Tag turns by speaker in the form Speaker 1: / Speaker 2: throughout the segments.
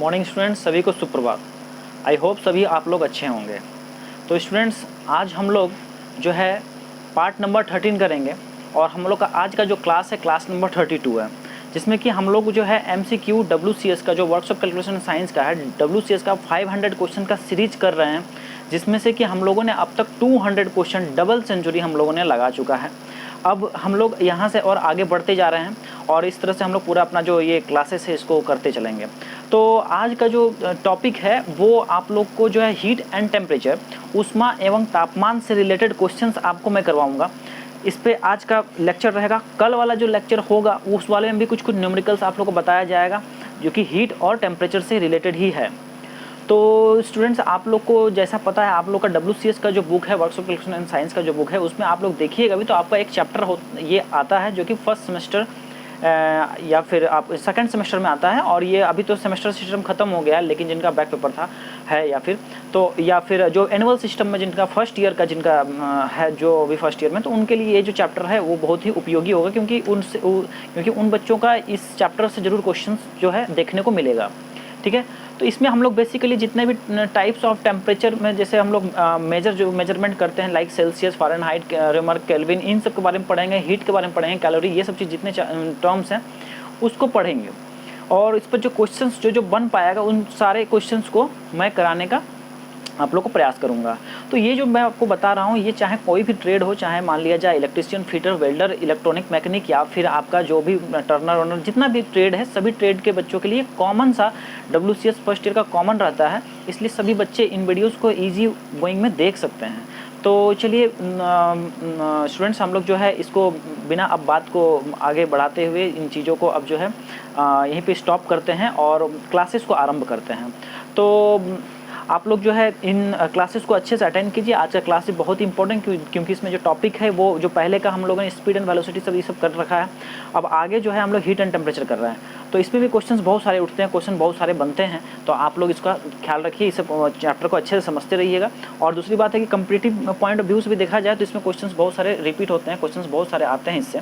Speaker 1: Morning students, सभी को सुप्रभात। आई होप सभी आप लोग अच्छे होंगे। तो स्टूडेंट्स, आज हम लोग जो है पार्ट नंबर 13 करेंगे और हम लोग का आज का जो क्लास है क्लास नंबर 32 है, जिसमें कि हम लोग जो है MCQ WCS का जो वर्कशॉप कैलकुलेशन साइंस का है, WCS का 500 क्वेश्चन का सीरीज कर रहे हैं, जिसमें से कि हम लोगों ने अब तक 200 क्वेश्चन डबल सेंचुरी हम लोगों ने लगा चुका है। अब हम लोग यहाँ से और आगे बढ़ते जा रहे हैं और इस तरह से हम लोग पूरा अपना जो ये क्लासेस है इसको करते चलेंगे। तो आज का जो टॉपिक है वो आप लोग को जो है हीट एंड टेम्परेचर, ऊष्मा एवं तापमान से रिलेटेड क्वेश्चंस आपको मैं करवाऊंगा। इस पे आज का लेक्चर रहेगा। कल वाला जो लेक्चर होगा उस वाले में भी कुछ न्यूमेरिकल्स आप लोग को बताया जाएगा जो कि हीट और टेम्परेचर से रिलेटेड ही है। तो स्टूडेंट्स, आप लोग को जैसा पता है, आप लोग का WCS का जो बुक है, वर्कशॉप कैलकुलेशन एंड साइंस का जो बुक है, उसमें आप लोग देखिएगा भी तो आपका एक चैप्टर ये आता है जो कि फर्स्ट सेमेस्टर या फिर आप सेकंड सेमेस्टर में आता है। और ये अभी तो सेमेस्टर सिस्टम खत्म हो गया है, लेकिन जिनका बैक पेपर था है या फिर जो एनुअल सिस्टम में जिनका फर्स्ट ईयर का जिनका है जो अभी फर्स्ट ईयर में, तो उनके लिए ये जो चैप्टर है वो बहुत ही उपयोगी होगा, क्योंकि उन बच्चों का इस चैप्टर से ज़रूर क्वेश्चन जो है देखने को मिलेगा। ठीक है, तो इसमें हम लोग बेसिकली जितने भी टाइप्स ऑफ टेम्परेचर में जैसे हम लोग मेजरमेंट करते हैं, like Celsius, Fahrenheit, Reaumur, Kelvin, इन सब के बारे में पढ़ेंगे, हीट के बारे में पढ़ेंगे, कैलोरी, ये सब चीज़ जितने टर्म्स हैं उसको पढ़ेंगे। और इस पर जो क्वेश्चंस जो बन पाएगा उन सारे क्वेश्चंस को मैं कराने का आप लोग को प्रयास करूंगा। तो ये जो मैं आपको बता रहा हूँ, ये चाहे कोई भी ट्रेड हो, चाहे मान लिया जाए electrician, fitter, welder, electronic mechanic, या फिर आपका जो भी टर्नर वर्नर, जितना भी ट्रेड है, सभी ट्रेड के बच्चों के लिए कॉमन सा WCS फर्स्ट ईयर का कॉमन रहता है। इसलिए सभी बच्चे इन वीडियोज़ को ईजी गोइंग में देख सकते हैं। तो चलिए स्टूडेंट्स, हम लोग जो है इसको बिना अब बात को आगे बढ़ाते हुए इन चीज़ों को अब जो है यहीं पे स्टॉप करते हैं और क्लासेस को आरंभ करते हैं। तो आप लोग जो है इन क्लासेस को अच्छे से अटेंड कीजिए। आज का क्लास बहुत ही इंपॉर्टेंट क्योंकि इसमें जो टॉपिक है वो जो पहले का हम लोगों ने स्पीड एंड वेलोसिटी सब ये सब कर रखा है, अब आगे जो है हम लोग हीट एंड टेम्परेचर कर रहे हैं। तो इसमें भी क्वेश्चंस बहुत सारे उठते हैं, क्वेश्चन बहुत सारे बनते हैं, तो आप लोग इसका ख्याल रखिए, इस चैप्टर को अच्छे से समझते रहिएगा। और दूसरी बात है कि कम्पिटिटिव पॉइंट ऑफ व्यू से भी देखा जाए तो इसमें क्वेश्चन बहुत सारे रिपीट होते हैं, क्वेश्चन बहुत सारे आते हैं, इससे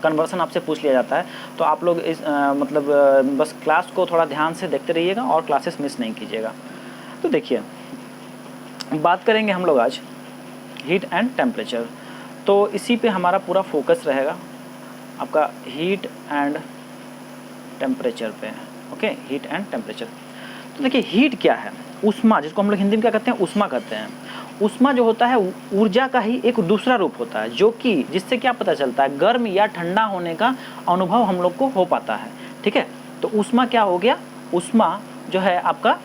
Speaker 1: कन्वर्सन आपसे पूछ लिया जाता है। तो आप लोग इस बस क्लास को थोड़ा ध्यान से देखते रहिएगा और क्लासेस मिस नहीं कीजिएगा। तो देखिए, बात करेंगे हम लोग आज हीट एंड टेम्परेचर। तो इसी पे हमारा पूरा फोकस रहेगा, आपका हीट एंड टेम्परेचर पे। Okay, heat and temperature. तो देखिए, हीट क्या है? ऊष्मा, जिसको हम लोग हिंदी में क्या कहते हैं, ऊष्मा कहते हैं। ऊष्मा जो होता है ऊर्जा का ही एक दूसरा रूप होता है, जो कि जिससे क्या पता चलता है, गर्म या ठंडा होने का अनुभव हम लोग को हो पाता है। ठीक है, तो ऊष्मा क्या हो गया? ऊष्मा जो है आपका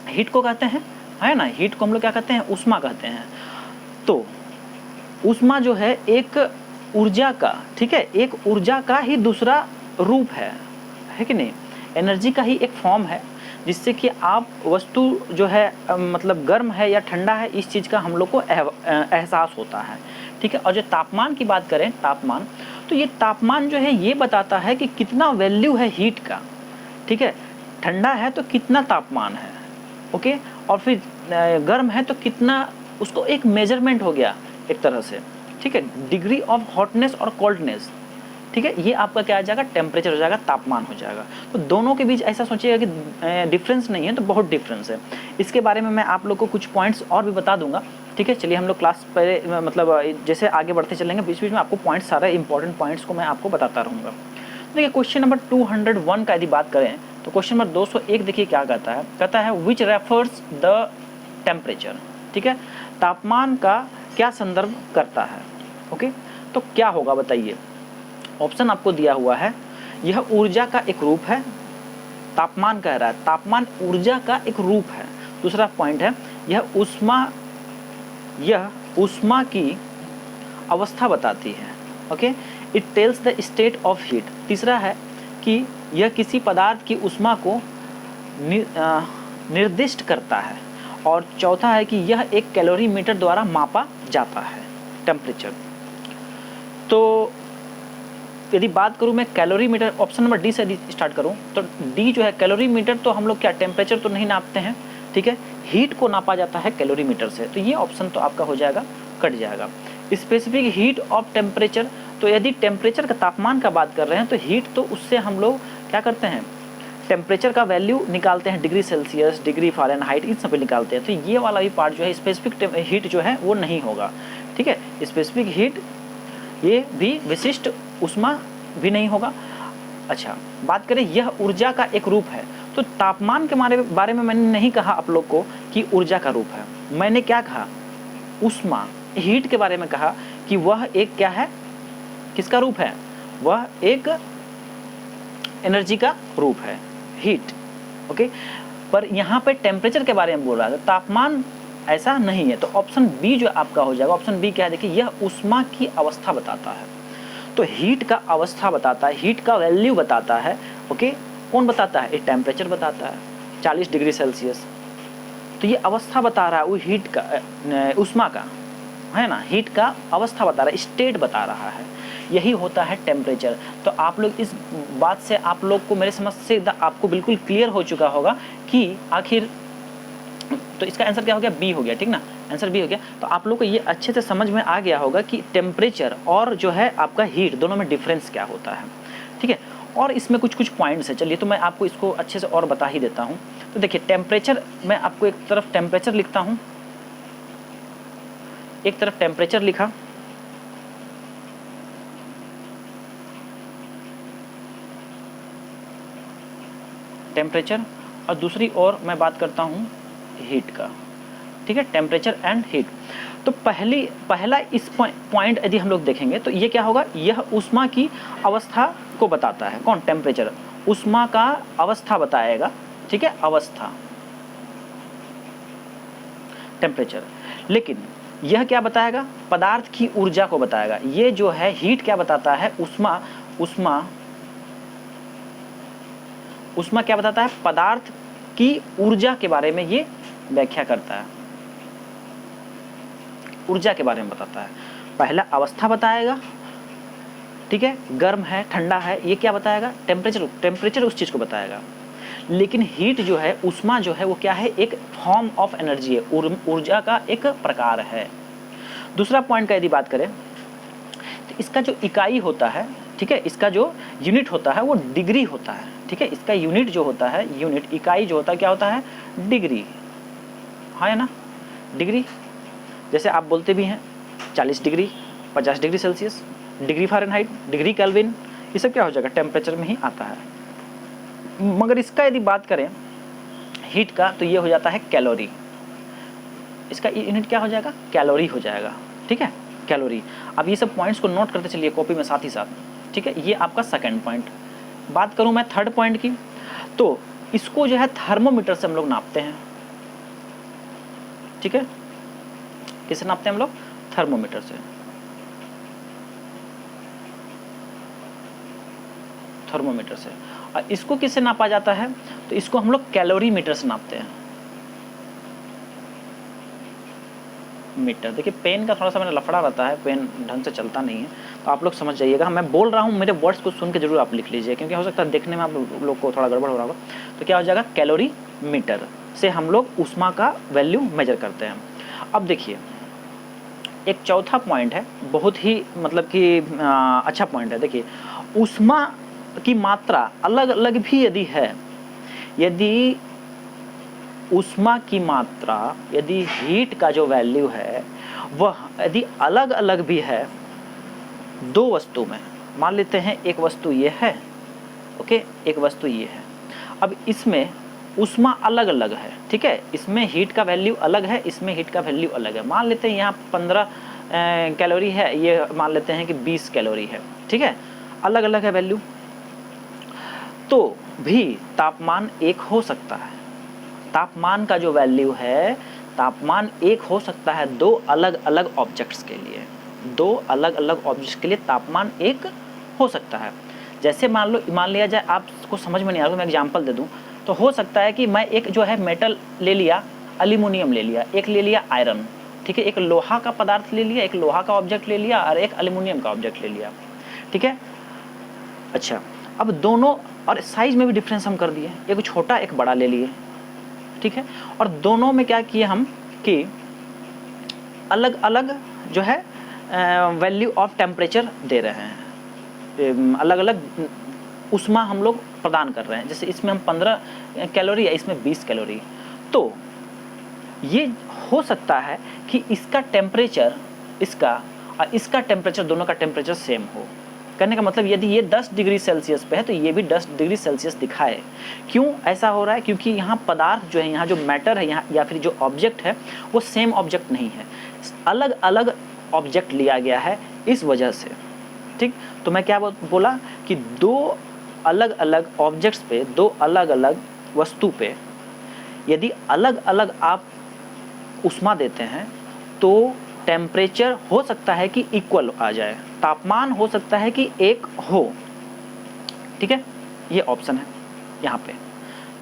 Speaker 1: हीट को कहते हैं, है ना, हीट को हम लोग क्या कहते हैं, ऊष्मा कहते हैं। तो ऊष्मा जो है एक ऊर्जा का, ठीक है, एक ऊर्जा का ही दूसरा रूप है कि नहीं, एनर्जी का ही एक फॉर्म है, जिससे कि आप वस्तु जो है मतलब गर्म है या ठंडा है, इस चीज़ का हम लोग को एहसास होता है। ठीक है, और जो तापमान की बात करें, तापमान, तो ये तापमान जो है ये बताता है कि कितना वैल्यू है हीट का। ठीक है, ठंडा है तो कितना तापमान है, ओके, और फिर गर्म है तो कितना, उसको एक मेजरमेंट हो गया एक तरह से। ठीक है, डिग्री ऑफ हॉटनेस और कोल्डनेस। ठीक है, ये आपका क्या आ जाएगा, टेम्परेचर हो जाएगा, तापमान हो जाएगा। तो दोनों के बीच ऐसा सोचिएगा कि डिफरेंस नहीं है, तो बहुत डिफरेंस है। इसके बारे में मैं आप लोग को कुछ पॉइंट्स और भी बता दूंगा। ठीक है, चलिए हम लोग क्लास पहले मतलब जैसे आगे बढ़ते चलेंगे, बीच बीच में आपको पॉइंट्स, सारे इंपॉर्टेंट पॉइंट्स को मैं आपको बताता रहूँगा। देखिए, क्वेश्चन नंबर 201 का यदि बात करें तो क्वेश्चन नंबर 201 देखिए क्या कहता है विच रेफर्स द टेम्परेचर। ठीक है, तापमान का क्या संदर्भ करता है। ओके, तो क्या होगा बताइए। ऑप्शन आपको दिया हुआ है, यह ऊर्जा का एक रूप है। तापमान कह रहा है, तापमान ऊर्जा का एक रूप है। दूसरा पॉइंट है, यह ऊष्मा की अवस्था बताती है। Okay, it tells the state of heat. तीसरा है कि यह किसी पदार्थ की ऊष्मा को निर्दिष्ट करता है। और चौथा है कि यह एक कैलोरीमीटर द्वारा मापा जाता है, टेम्परेचर। तो यदि बात करूं मैं कैलोरीमीटर, ऑप्शन नंबर डी से स्टार्ट करूं तो डी जो है कैलोरीमीटर, तो हम लोग क्या टेम्परेचर तो नहीं नापते हैं। ठीक है, हीट को नापा जाता है कैलोरीमीटर से, तो ये ऑप्शन तो आपका हो जाएगा, कट जाएगा। स्पेसिफिक हीट ऑफ टेम्परेचर, तो यदि टेम्परेचर का, तापमान का बात कर रहे हैं, तो हीट तो उससे हम लोग क्या करते हैं, टेम्परेचर का वैल्यू निकालते हैं डिग्री सेल्सियस, डिग्री फ़ारेनहाइट, इन सब पे निकालते हैं। तो ये वाला भी पार्ट जो है स्पेसिफिक हीट जो है वो नहीं होगा, ठीक है। स्पेसिफिक हीट ये भी विशिष्ट ऊष्मा भी नहीं होगा। अच्छा, बात करें यह ऊर्जा का एक रूप है, तो तापमान के बारे में मैंने नहीं कहा आप लोग को कि ऊर्जा का रूप है। मैंने क्या कहा? ऊष्मा, हीट के बारे में कहा कि वह एक क्या है, किसका रूप है? वह एक एनर्जी का रूप है, हीट, ओके। पर यहाँ पे टेम्परेचर के बारे में बोल रहा था, तापमान ऐसा नहीं है। तो ऑप्शन बी जो आपका हो जाएगा, ऑप्शन बी क्या है? देखिए, यह ऊष्मा की अवस्था बताता है। तो हीट का अवस्था बताता है, हीट का वैल्यू बताता है, ओके। कौन बताता है? ये टेम्परेचर बताता है, 40 डिग्री सेल्सियस। तो ये अवस्था बता रहा है वो हीट का, ऊष्मा का, है ना। हीट का अवस्था बता रहा है, स्टेट बता रहा है, यही होता है टेम्परेचर। तो आप लोग इस बात से, आप लोग को मेरे समझ से आपको बिल्कुल क्लियर हो चुका होगा कि आखिर, तो इसका आंसर क्या हो गया? बी हो गया, ठीक ना, आंसर बी हो गया। तो आप लोग को ये अच्छे से समझ में आ गया होगा कि टेम्परेचर और जो है आपका हीट, दोनों में डिफरेंस क्या होता है, ठीक है। और इसमें कुछ कुछ पॉइंट्स है, चलिए तो मैं आपको इसको अच्छे से और बता ही देता हूँ। तो देखिए, टेम्परेचर, मैं आपको एक तरफ टेम्परेचर लिखता हूँ, एक तरफ टेम्परेचर लिखा, टेम्परेचर, और दूसरी ओर मैं बात करता हूँ हीट का, ठीक है, टेम्परेचर एंड हीट। तो पहला इस पॉइंट यदि हम लोग देखेंगे तो ये क्या होगा? यह ऊष्मा की अवस्था को बताता है। कौन? टेम्परेचर ऊष्मा का अवस्था बताएगा, ठीक है, अवस्था, टेम्परेचर। लेकिन यह क्या बताएगा? पदार्थ की ऊर्जा को बताएगा। ये जो है हीट क्या बताता है? ऊष्मा क्या बताता है? पदार्थ की ऊर्जा के बारे में ये व्याख्या करता है, ऊर्जा के बारे में बताता है। पहला अवस्था बताएगा, ठीक है, गर्म है, ठंडा है, ये क्या बताएगा? टेम्परेचर उस चीज को बताएगा। लेकिन हीट जो है, ऊष्मा जो है, वो क्या है? एक फॉर्म ऑफ एनर्जी है, ऊर्जा का एक प्रकार है। दूसरा पॉइंट का यदि बात करें तो इसका जो इकाई होता है, ठीक है, इसका जो यूनिट होता है वो डिग्री होता है, ठीक है। इसका यूनिट जो होता है, यूनिट, इकाई जो होता है, क्या होता है? डिग्री, हाँ ना, डिग्री। जैसे आप बोलते भी हैं 40 degree, 50 degree Celsius, degree Fahrenheit, degree kelvin, ये सब क्या हो जाएगा? टेम्परेचर में ही आता है। मगर इसका यदि बात करें हीट का, तो ये हो जाता है कैलोरी। इसका यूनिट क्या हो जाएगा? कैलोरी हो जाएगा, ठीक है, कैलोरी। अब ये सब पॉइंट्स को नोट करते चलिए कॉपी में साथ ही साथ, ठीक है। ये आपका सेकंड पॉइंट। बात करूं मैं थर्ड पॉइंट की, तो इसको जो है थर्मोमीटर से हम लोग नापते हैं, ठीक है। किससे नापते हैं हम लोग? थर्मोमीटर से, थर्मोमीटर से। और इसको किससे नापा जाता है? तो इसको हम लोग कैलोरी मीटर से नापते हैं, मीटर। देखिए, पेन का थोड़ा सा मेरा लफड़ा रहता है, पेन ढंग से चलता नहीं है, तो आप लोग समझ जाइएगा। मैं बोल रहा हूँ, मेरे वर्ड्स को सुन के जरूर आप लिख लीजिए, क्योंकि हो सकता है देखने में आप लोग को थोड़ा गड़बड़ हो रहा होगा। तो क्या हो जाएगा? कैलोरी मीटर से हम लोग ऊष्मा का वैल्यू मेजर करते हैं। अब देखिए, एक चौथा पॉइंट है, बहुत ही मतलब कि अच्छा पॉइंट है। देखिए, ऊष्मा की मात्रा अलग अलग भी यदि है, यदि ऊष्मा की मात्रा, यदि हीट का जो वैल्यू है वह यदि अलग अलग भी है दो वस्तु में, मान लेते हैं एक वस्तु ये है, ओके, एक वस्तु ये है। अब इसमें ऊष्मा अलग अलग है, ठीक है, इसमें हीट का वैल्यू अलग है, इसमें हीट का वैल्यू अलग है। मान लेते हैं यहाँ 15 कैलोरी है, ये मान लेते हैं कि 20 कैलोरी है, ठीक है, अलग अलग है वैल्यू। तो भी तापमान एक हो सकता है, तापमान का जो वैल्यू है, तापमान एक हो सकता है दो अलग अलग ऑब्जेक्ट्स के लिए, दो अलग अलग ऑब्जेक्ट्स के लिए तापमान एक हो सकता है। जैसे मान लिया जाए, आपको समझ में नहीं आ रहा, मैं एग्जांपल दे दूं, तो हो सकता है कि मैं एक जो है मेटल ले लिया, एल्यूमिनियम ले लिया, एक ले लिया आयरन, ठीक है, एक लोहा का पदार्थ ले लिया, एक लोहा का ऑब्जेक्ट ले लिया, और एक एल्यूमिनियम का ऑब्जेक्ट ले लिया, ठीक है। अच्छा, अब दोनों, और साइज में भी डिफरेंस हम कर दिए, एक छोटा एक बड़ा ले लिए, ठीक है, और दोनों में क्या किए हम कि अलग अलग जो है वैल्यू ऑफ टेम्परेचर दे रहे हैं, अलग अलग ऊष्मा हम लोग प्रदान कर रहे हैं। जैसे इसमें हम 15 कैलोरी है, इसमें 20 कैलोरी, तो ये हो सकता है कि इसका टेम्परेचर इसका और इसका टेम्परेचर दोनों का टेम्परेचर सेम हो। कहने का मतलब यदि ये 10 डिग्री सेल्सियस पे है तो ये भी 10 डिग्री सेल्सियस दिखाए। क्यों ऐसा हो रहा है? क्योंकि यहाँ पदार्थ जो है, यहाँ जो मैटर है, यहाँ या फिर जो ऑब्जेक्ट है वो सेम ऑब्जेक्ट नहीं है, अलग अलग ऑब्जेक्ट लिया गया है इस वजह से। ठीक, तो मैं क्या बोला कि दो अलग अलग ऑब्जेक्ट्स पे, दो अलग अलग वस्तु पे यदि अलग अलग आप ऊष्मा देते हैं तो टेम्परेचर हो सकता है कि इक्वल आ जाए, तापमान हो सकता है कि एक हो। ठीक है, ये ऑप्शन है यहाँ पे।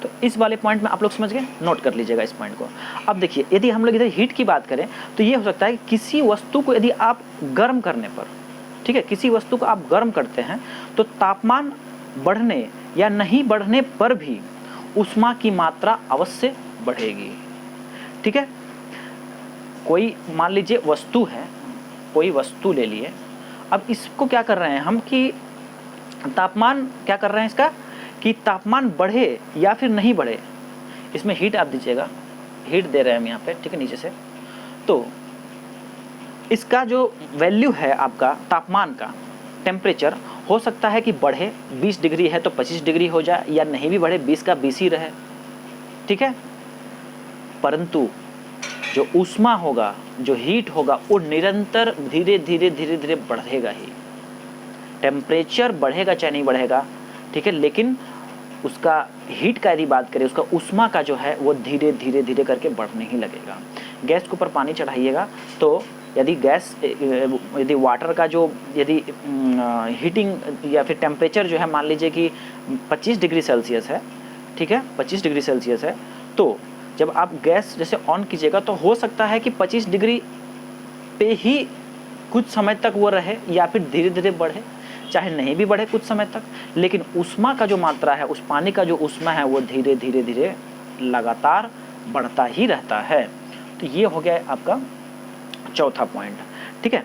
Speaker 1: तो इस वाले पॉइंट में आप लोग समझ गए, नोट कर लीजिएगा इस पॉइंट को। अब देखिए, यदि हम लोग इधर हीट की बात करें तो ये हो सकता है कि किसी वस्तु को यदि आप गर्म करने पर, ठीक है, किसी वस्तु को आप गर्म करते हैं तो तापमान बढ़ने या नहीं बढ़ने पर भी ऊष्मा की मात्रा अवश्य बढ़ेगी। ठीक है, कोई मान लीजिए वस्तु है, कोई वस्तु ले लिए, अब इसको क्या कर रहे हैं हम कि तापमान क्या कर रहे हैं इसका कि तापमान बढ़े या फिर नहीं बढ़े, इसमें हीट आप दीजिएगा, हीट दे रहे हैं हम यहाँ पे, ठीक है, नीचे से। तो इसका जो वैल्यू है आपका तापमान का, टेम्परेचर हो सकता है कि बढ़े, 20 डिग्री है तो 25 डिग्री हो जाए, या नहीं भी बढ़े, 20 का 20 ही रहे। ठीक है, परंतु जो ऊष्मा होगा, जो हीट होगा, वो निरंतर धीरे धीरे धीरे धीरे बढ़ेगा ही। टेम्परेचर बढ़ेगा चाहे नहीं बढ़ेगा, ठीक है, लेकिन उसका हीट का यदि बात करें, उसका ऊष्मा का जो है वो धीरे धीरे धीरे करके बढ़ने ही लगेगा। गैस के ऊपर पानी चढ़ाइएगा तो यदि गैस, यदि वाटर का जो यदि हीटिंग या फिर टेम्परेचर जो है मान लीजिए कि 25 डिग्री सेल्सियस है, ठीक है, 25 डिग्री सेल्सियस है, तो जब आप गैस जैसे ऑन कीजिएगा तो हो सकता है कि 25 डिग्री पे ही कुछ समय तक वो रहे या फिर धीरे धीरे बढ़े, चाहे नहीं भी बढ़े कुछ समय तक, लेकिन ऊष्मा का जो मात्रा है, उस पानी का जो ऊष्मा है वो धीरे धीरे धीरे लगातार बढ़ता ही रहता है। तो ये हो गया आपका चौथा पॉइंट। ठीक है,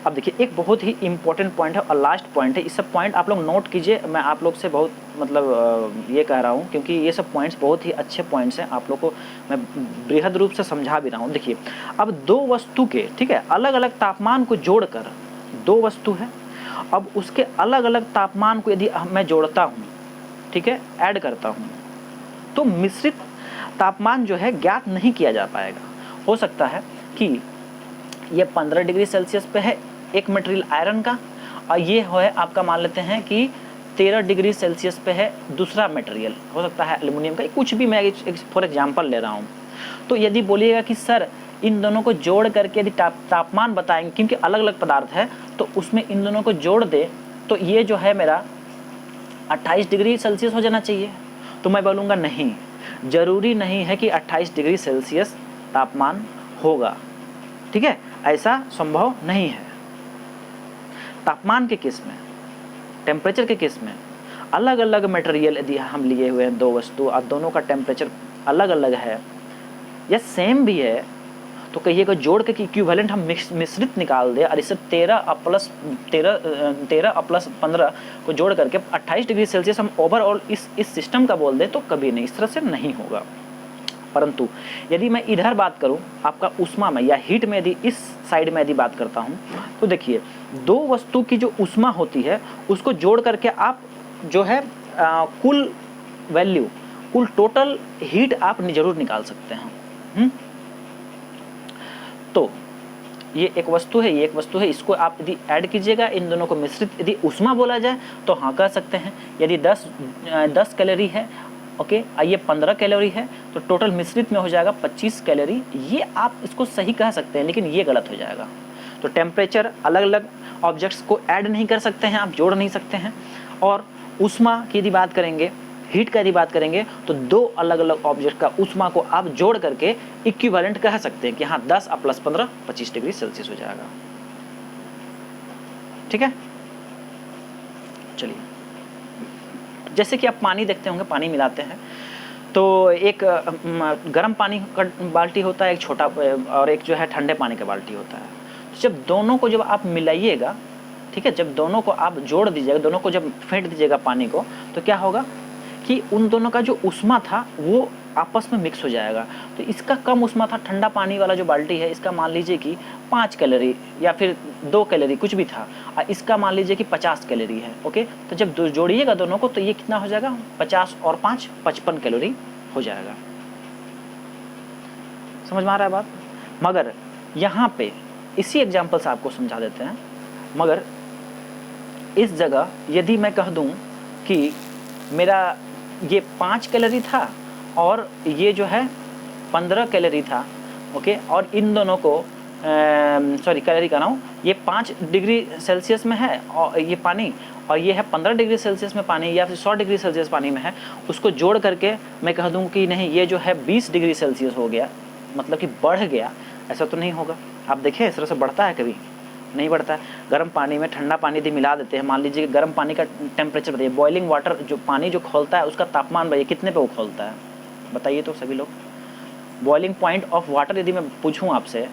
Speaker 1: अब देखिए एक बहुत ही इंपॉर्टेंट पॉइंट है और लास्ट पॉइंट है, इस सब पॉइंट आप लोग नोट कीजिए। मैं आप लोग से बहुत मतलब ये कह रहा हूँ क्योंकि ये सब पॉइंट्स बहुत ही अच्छे पॉइंट्स हैं, आप लोग को मैं बृहद रूप से समझा भी रहा हूँ। देखिए, अब दो वस्तु के, ठीक है, अलग अलग तापमान को जोड़कर, दो वस्तु है, अब उसके अलग अलग तापमान को यदि मैं जोड़ता हूँ, ठीक है, ऐड करता हूँ, तो मिश्रित तापमान जो है ज्ञात नहीं किया जा पाएगा। हो सकता है कि ये 15 डिग्री सेल्सियस पे है एक मटेरियल आयरन का, और ये है आपका मान लेते हैं कि 13 डिग्री सेल्सियस पे है दूसरा मटेरियल, हो सकता है एल्युमिनियम का, कुछ भी मैं फॉर एग्जांपल ले रहा हूँ। तो यदि बोलिएगा कि सर इन दोनों को जोड़ करके यदि तापमान बताएंगे, क्योंकि अलग अलग पदार्थ है, तो उसमें इन दोनों को जोड़ दे तो ये जो है मेरा 28 डिग्री सेल्सियस हो जाना चाहिए। तो मैं बोलूँगा नहीं, ज़रूरी नहीं है कि 28 डिग्री सेल्सियस तापमान होगा। ठीक है, ऐसा संभव नहीं है। तापमान के केस में, टेम्परेचर के केस में, अलग अलग मटेरियल यदि हम लिए हुए हैं, दो वस्तु, और दोनों का टेम्परेचर अलग अलग है या सेम भी है, तो कहिएगा जोड़ के कि इक्विवेलेंट हम मिश्रित निकाल दे और इसे 13 प्लस 15 को जोड़ करके 28 डिग्री सेल्सियस हम ओवरऑल इस सिस्टम का बोल दें, तो कभी नहीं, इस तरह से नहीं होगा। परंतु यदि मैं इधर बात करूं आपका ऊष्मा में या हीट में, यदि इस साइड में यदि बात करता हूं, तो देखिए दो वस्तु की जो ऊष्मा होती है उसको जोड़ करके आप जो है कुल वैल्यू, कुल टोटल हीट आप जरूर निकाल सकते हैं। तो ये एक वस्तु है, ये एक वस्तु है, इसको आप यदि ऐड कीजिएगा, इन दोनों को मिश्रित यदि ऊष्मा बोला जाए तो हाँ कह सकते हैं। यदि 10 कैलोरी है, ओके, ये 15 कैलोरी है, तो टोटल मिश्रित में हो जाएगा 25 कैलोरी। ये आप इसको सही कह सकते हैं, लेकिन ये गलत हो जाएगा। तो टेम्परेचर अलग अलग ऑब्जेक्ट्स को ऐड नहीं कर सकते हैं, आप जोड़ नहीं सकते हैं। और ऊष्मा की यदि बात करेंगे, हीट का यदि बात करेंगे, तो दो अलग अलग ऑब्जेक्ट का ऊष्मा को आप जोड़ करके इक्विवेलेंट कह सकते हैं कि हाँ 10 प्लस 15 25 डिग्री सेल्सियस हो जाएगा। ठीक है, चलिए, जैसे कि आप पानी देखते होंगे, पानी मिलाते हैं तो एक गर्म पानी का बाल्टी होता है, एक छोटा, और एक जो है ठंडे पानी का बाल्टी होता है। तो जब दोनों को जब आप मिलाइएगा, ठीक है, जब दोनों को आप जोड़ दीजिएगा, दोनों को जब फेंट दीजिएगा पानी को, तो क्या होगा कि उन दोनों का जो ऊष्मा था वो आपस में मिक्स हो जाएगा। तो इसका कम ऊष्मा था, ठंडा पानी वाला जो बाल्टी है इसका मान लीजिए कि 5 कैलोरी या फिर 2 कैलोरी कुछ भी था, और इसका मान लीजिए कि 50 कैलोरी है। ओके, तो जब जोड़िएगा दोनों को तो ये कितना हो जाएगा, 50 और 5 55 कैलोरी हो जाएगा। समझ में आ रहा है बात? मगर यहाँ पे इसी एग्जाम्पल से आपको समझा देते हैं। मगर इस जगह यदि मैं कह दूं कि मेरा ये 5 कैलोरी था और ये जो है 15 कैलोरी था, ओके, और इन दोनों को सॉरी कैलोरी का नाम, ये 5 डिग्री सेल्सियस में है और ये पानी, और ये है 15 डिग्री सेल्सियस में पानी या फिर 100 डिग्री सेल्सियस पानी में है, उसको जोड़ करके मैं कह दूं कि नहीं ये जो है 20 डिग्री सेल्सियस हो गया, मतलब कि बढ़ गया, ऐसा तो नहीं होगा। आप देखिए इस तरह से बढ़ता है, कभी नहीं बढ़ता है। गर्म पानी में ठंडा पानी यदि मिला देते हैं, मान लीजिए गर्म पानी का टेम्परेचर बताइए, बॉइलिंग वाटर जो पानी जो खोलता है उसका तापमान बताइए कितने पे वो खोलता है, बताइए तो सभी लोग। बॉइलिंग पॉइंट ऑफ वाटर यदि मैं पूछूं आपसे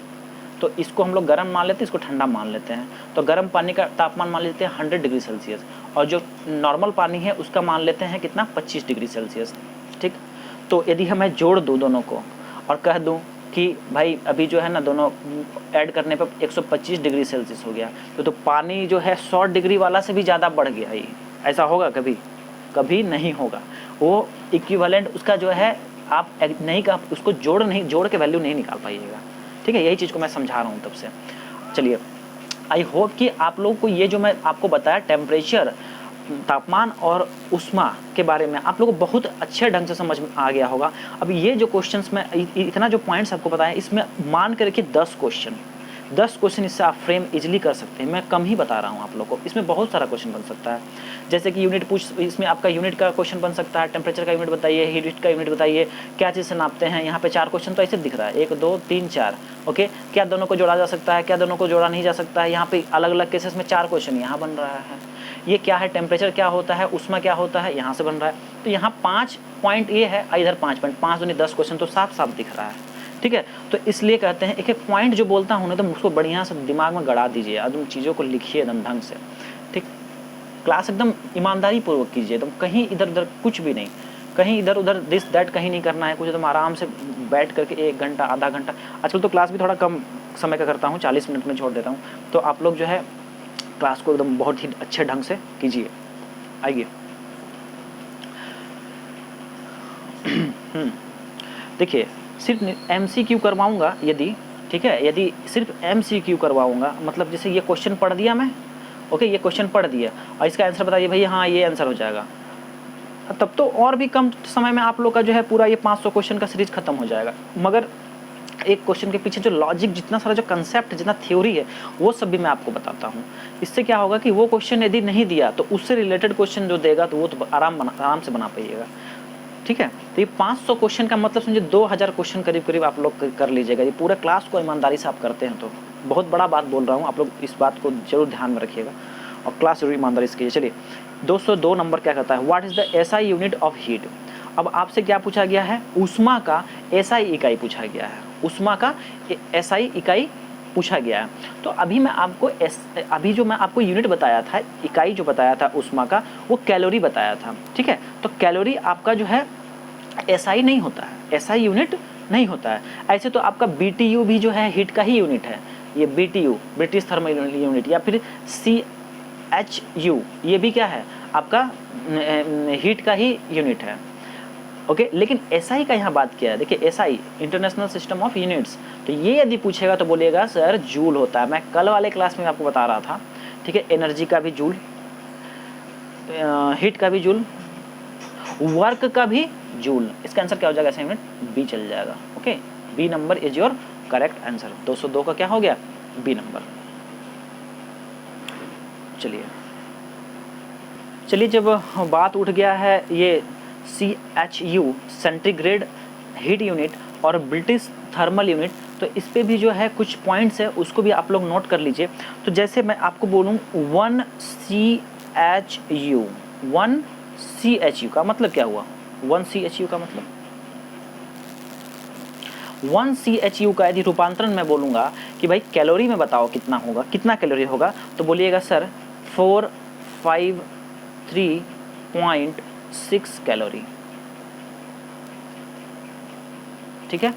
Speaker 1: तो इसको हम लोग गर्म मान लेते हैं, इसको ठंडा मान लेते हैं। तो गर्म पानी का तापमान मान लेते हैं 100 डिग्री सेल्सियस, और जो नॉर्मल पानी है उसका मान लेते हैं कितना, 25 डिग्री सेल्सियस। ठीक, तो यदि मैं जोड़ दूँ दोनों को और कह दूँ कि भाई अभी जो है ना दोनों ऐड करने पर 125 डिग्री सेल्सियस हो गया, तो पानी जो है 100 डिग्री वाला से भी ज़्यादा बढ़ गया, ये ऐसा होगा कभी? कभी नहीं होगा। वो इक्विवेलेंट उसका जो है आप नहीं का उसको जोड़ के वैल्यू नहीं निकाल पाइएगा। ठीक है, यही चीज़ को मैं समझा रहा हूँ तब से। चलिए, आई होप कि आप लोगों को ये जो मैं आपको बताया टेम्परेचर, तापमान और ऊष्मा के बारे में आप लोगों को बहुत अच्छे ढंग से समझ में आ गया होगा। अब ये जो क्वेश्चंस में इतना जो पॉइंट्स आपको बताया, इसमें मान कर रखिए 10 क्वेश्चन इससे आप फ्रेम इजीली कर सकते हैं। मैं कम ही बता रहा हूँ आप लोगों को, इसमें बहुत सारा क्वेश्चन बन सकता है। जैसे कि यूनिट पूछ, इसमें आपका यूनिट का क्वेश्चन बन सकता है, टेम्परेचर का यूनिट बताइए, हीट का यूनिट बताइए, क्या चीज़ से नापते हैं। यहाँ पे 4 क्वेश्चन तो ऐसे दिख रहा है, 1 2 3 4। ओके, क्या दोनों को जोड़ा जा सकता है, क्या दोनों को जोड़ा नहीं जा सकता है। यहाँ पे अलग अलग केसेस में 4 क्वेश्चन यहाँ बन रहा है। ये क्या है, टेम्परेचर क्या होता है, ऊष्मा क्या होता है, यहाँ से बन रहा है। तो यहाँ 5 पॉइंट ये है, इधर 5 पॉइंट, 5 दूनी 10 क्वेश्चन तो साफ साफ दिख रहा है। ठीक है, तो इसलिए कहते हैं एक एक पॉइंट जो बोलता हूँ ना तो उसको बढ़िया से दिमाग में गड़ा दीजिए, एकदम चीज़ों को लिखिए एकदम ढंग से। ठीक, क्लास एकदम ईमानदारी पूर्वक कीजिए, एकदम कहीं इधर उधर कुछ भी नहीं, कहीं इधर उधर दिस दैट कहीं नहीं करना है। कुछ एकदम आराम से बैठ करके 1 घंटा आधा घंटा, आजकल तो क्लास भी थोड़ा कम समय का करता हूँ, 40 मिनट में छोड़ देता हूँ। तो आप लोग जो है क्लास को एकदम बहुत ही अच्छे ढंग से कीजिए। आइए, देखिए सिर्फ MCQ करवाऊंगा यदि, ठीक है, यदि सिर्फ MCQ करवाऊंगा, मतलब जैसे ये क्वेश्चन पढ़ दिया मैं, ओके, ये क्वेश्चन पढ़ दिया और इसका आंसर बताइए भैया, हाँ ये आंसर हो जाएगा, तब तो और भी कम समय में आप लोग का जो है पूरा ये 500 क्वेश्चन का सीरीज खत्म हो जाएगा। मगर एक क्वेश्चन के पीछे जो लॉजिक, जितना सारा जो कंसेप्ट, जितना थ्योरी है, वो सब भी मैं आपको बताता हूँ। इससे क्या होगा कि वो क्वेश्चन यदि नहीं दिया तो उससे रिलेटेड क्वेश्चन जो देगा तो वो तो आराम से बना पाइएगा। ठीक है, तो ये 500 क्वेश्चन का मतलब समझिए 2000 क्वेश्चन करीब करीब आप लोग कर लीजिएगा। ये पूरा क्लास को ईमानदारी से आप करते हैं तो बहुत बड़ा बात बोल रहा हूँ, आप लोग इस बात को जरूर ध्यान में रखिएगा और क्लास जरूर ईमानदारी से कीजिए। चलिए, 202 नंबर क्या कहता है, what is the SI unit of heat. अब आपसे क्या पूछा गया है, ऊष्मा का SI इकाई पूछा गया है, ऊष्मा का SI इकाई पूछा गया है। तो अभी मैं आपको अभी जो मैं आपको यूनिट बताया था, इकाई जो बताया था ऊष्मा का, वो कैलोरी बताया था। ठीक है, तो कैलोरी आपका जो है SI नहीं होता है, SI यूनिट नहीं होता है। ऐसे तो आपका BTU भी जो है हीट का ही यूनिट है, ये BTU ब्रिटिश थर्मल यूनिट, या फिर CHU ये भी क्या है आपका हीट का ही यूनिट है। ओके, लेकिन SI का यहाँ बात किया है। देखिए SI international system of units, तो ये यदि पूछेगा तो बोलिएगा सर जूल होता है। मैं कल वाले क्लास में आपको बता रहा था, ठीक है, एनर्जी का भी जूल, हीट का भी जूल, वर्क का भी जूल। इसका आंसर क्या हो जाएगा, असाइनमेंट बी चल जाएगा। Okay, B number is your correct answer. 202 का क्या हो गया, बी नंबर। चलिए, जब बात उठ गया है ये CHU सेंटीग्रेड हीट यूनिट और ब्रिटिश थर्मल यूनिट, तो इस पे भी जो है कुछ पॉइंट्स है, उसको भी आप लोग नोट कर लीजिए। तो जैसे मैं आपको बोलूँ 1 CHU का मतलब क्या हुआ, 1 CHU का मतलब 1 CHU का यदि रूपांतरण मैं बोलूँगा कि भाई कैलोरी में बताओ कितना होगा, कितना कैलोरी होगा, तो बोलिएगा सर 453.6 कैलोरी, ठीक है।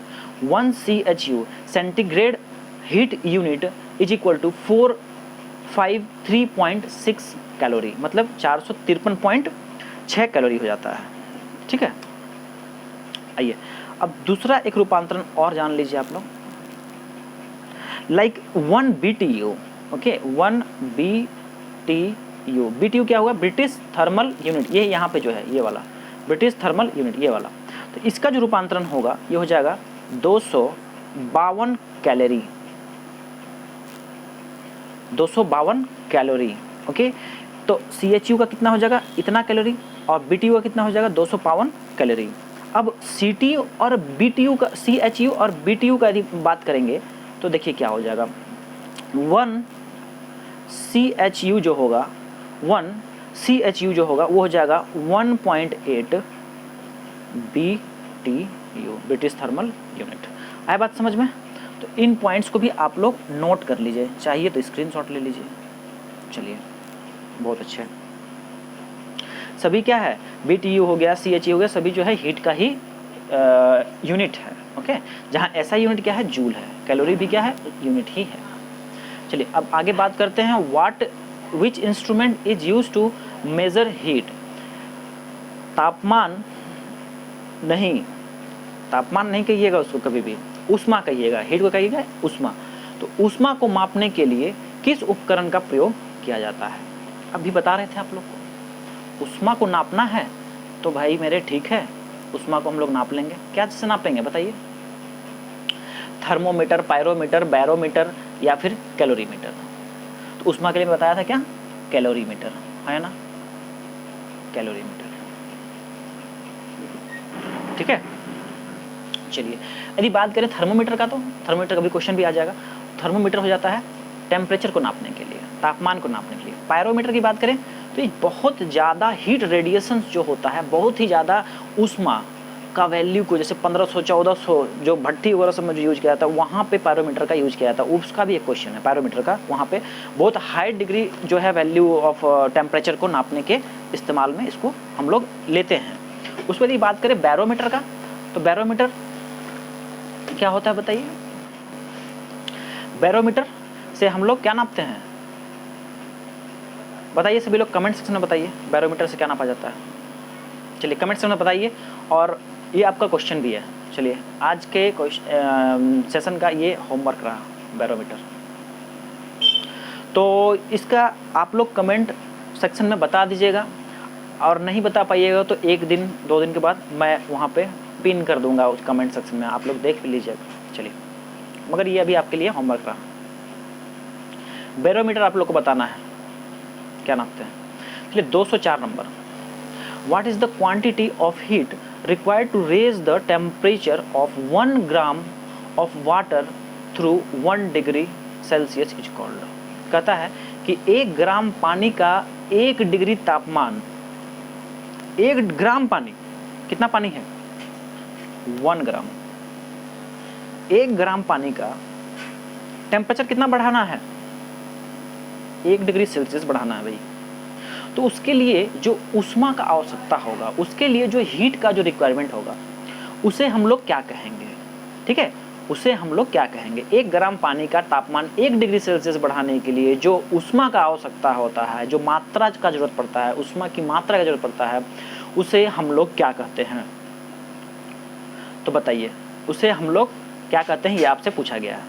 Speaker 1: 1 CHU centigrade heat unit is equal to 453.6 calorie, मतलब 453.6 कैलोरी हो जाता है, ठीक है। आइए अब दूसरा एक रूपांतरण और जान लीजिए आप लोग, like 1 BTU, okay, 1 BTU, BTU क्या हुआ, ब्रिटिश थर्मल यूनिट, ये यहाँ पे जो है ये वाला ब्रिटिश थर्मल यूनिट, ये वाला, तो इसका जो रूपांतरण होगा ये हो जाएगा 252 कैलोरी, 252 कैलोरी, ओके। तो CHU का कितना हो जाएगा, इतना कैलोरी, और BTU का कितना हो जाएगा, 252 कैलोरी। अब CTU और BTU का, CHU और BTU का यदि बात करेंगे तो देखिए क्या हो जाएगा, 1 CHU जो होगा, 1 CHU जो होगा वो हो जाएगा 1.8 BTU, ब्रिटिश थर्मल यूनिट। आया बात समझ में? तो इन पॉइंट्स को भी आप लोग नोट कर लीजिए, चाहिए तो स्क्रीनशॉट ले लीजिए। चलिए बहुत अच्छे, सभी क्या है, BTU हो गया, CHU हो गया, सभी जो है हीट का ही यूनिट है, ओके। जहाँ ऐसा यूनिट क्या है, जूल है, कैलोरी भी क्या है, यूनिट ही है। चलिए अब आगे बात करते हैं, which instrument is use to measure heat. तापमान नहीं कहिएगा उसको कभी भी, ऊष्मा कहिएगा, हीट को कहिएगा ऊष्मा। तो ऊष्मा को मापने के लिए किस उपकरण का प्रयोग किया जाता है? अभी बता रहे थे आप लोग को, ऊष्मा को नापना है तो भाई मेरे ठीक है, ऊष्मा को हम लोग नाप लेंगे। क्या से नापेंगे बताइए? थर्मोमीटर, पायरोमीटर, बैरोमीटर या फिर कैलोरीमीटर। तो ऊष्मा के लिए बताया था क्या, कैलोरीमीटर है ना, कैलोरीमीटर, ठीक है। चलिए यदि बात करें थर्मोमीटर का, तो थर्मोमीटर का भी क्वेश्चन भी आ जाएगा। थर्मोमीटर हो जाता है टेम्परेचर को नापने के लिए, तापमान को नापने के लिए। पायरोमीटर की बात करें तो ये बहुत ज़्यादा हीट रेडिएशन जो होता है, बहुत ही ज़्यादा ऊष्मा का वैल्यू को, जैसे 1500 1400 जो भट्टी वगैरह सब में जो यूज किया जाता है, वहाँ पे पायरोमीटर का यूज किया जाता है। उसका भी एक क्वेश्चन है पायरोमीटर का, वहाँ पे बहुत हाई डिग्री जो है वैल्यू ऑफ टेम्परेचर को नापने के इस्तेमाल में इसको हम लोग लेते हैं। उस पर यदि बात करें बैरोमीटर का, तो बैरोमीटर क्या होता है बताइए? बैरोमीटर से हम लोग क्या नापते हैं बताइए, सभी लोग कमेंट सेक्शन में बताइए, बैरोमीटर से क्या नापा जाता है। चलिए कमेंट सेक्शन में बताइए, और ये आपका क्वेश्चन भी है। चलिए आज के सेशन का ये होमवर्क रहा, बैरोमीटर। तो इसका आप लोग कमेंट सेक्शन में बता दीजिएगा, और नहीं बता पाइएगा तो 1 दिन 2 दिन के बाद मैं वहाँ पे पिन कर दूंगा उस कमेंट सेक्शन में, आप लोग देख भी लीजिएगा। चलिए, मगर ये अभी आपके लिए होमवर्क रहा। बैरोमीटर आप लोग को बताना है क्या नापते हैं। चलिए 204 number, what is the quantity of heat required to raise the temperature of 1 gram of water through 1 degree Celsius is called. कहता है कि 1 ग्राम पानी का 1 डिग्री तापमान, 1 ग्राम पानी, कितना पानी है, 1 ग्राम, 1 ग्राम पानी का टेम्परेचर कितना बढ़ाना है, 1 डिग्री सेल्सियस बढ़ाना है भाई। तो उसके लिए जो ऊष्मा का आवश्यकता होगा, उसके लिए जो हीट का जो रिक्वायरमेंट होगा, उसे हम लोग क्या कहेंगे, ठीक है, उसे हम लोग क्या कहेंगे। 1 ग्राम पानी का तापमान 1 डिग्री सेल्सियस बढ़ाने के लिए जो ऊष्मा का आवश्यकता होता है, जो मात्रा का जरूरत पड़ता है, ऊष्मा की मात्रा का जरूरत पड़ता है, उसे हम लोग क्या कहते हैं? तो बताइए, उसे हम लोग क्या कहते हैं, ये आपसे पूछा गया है।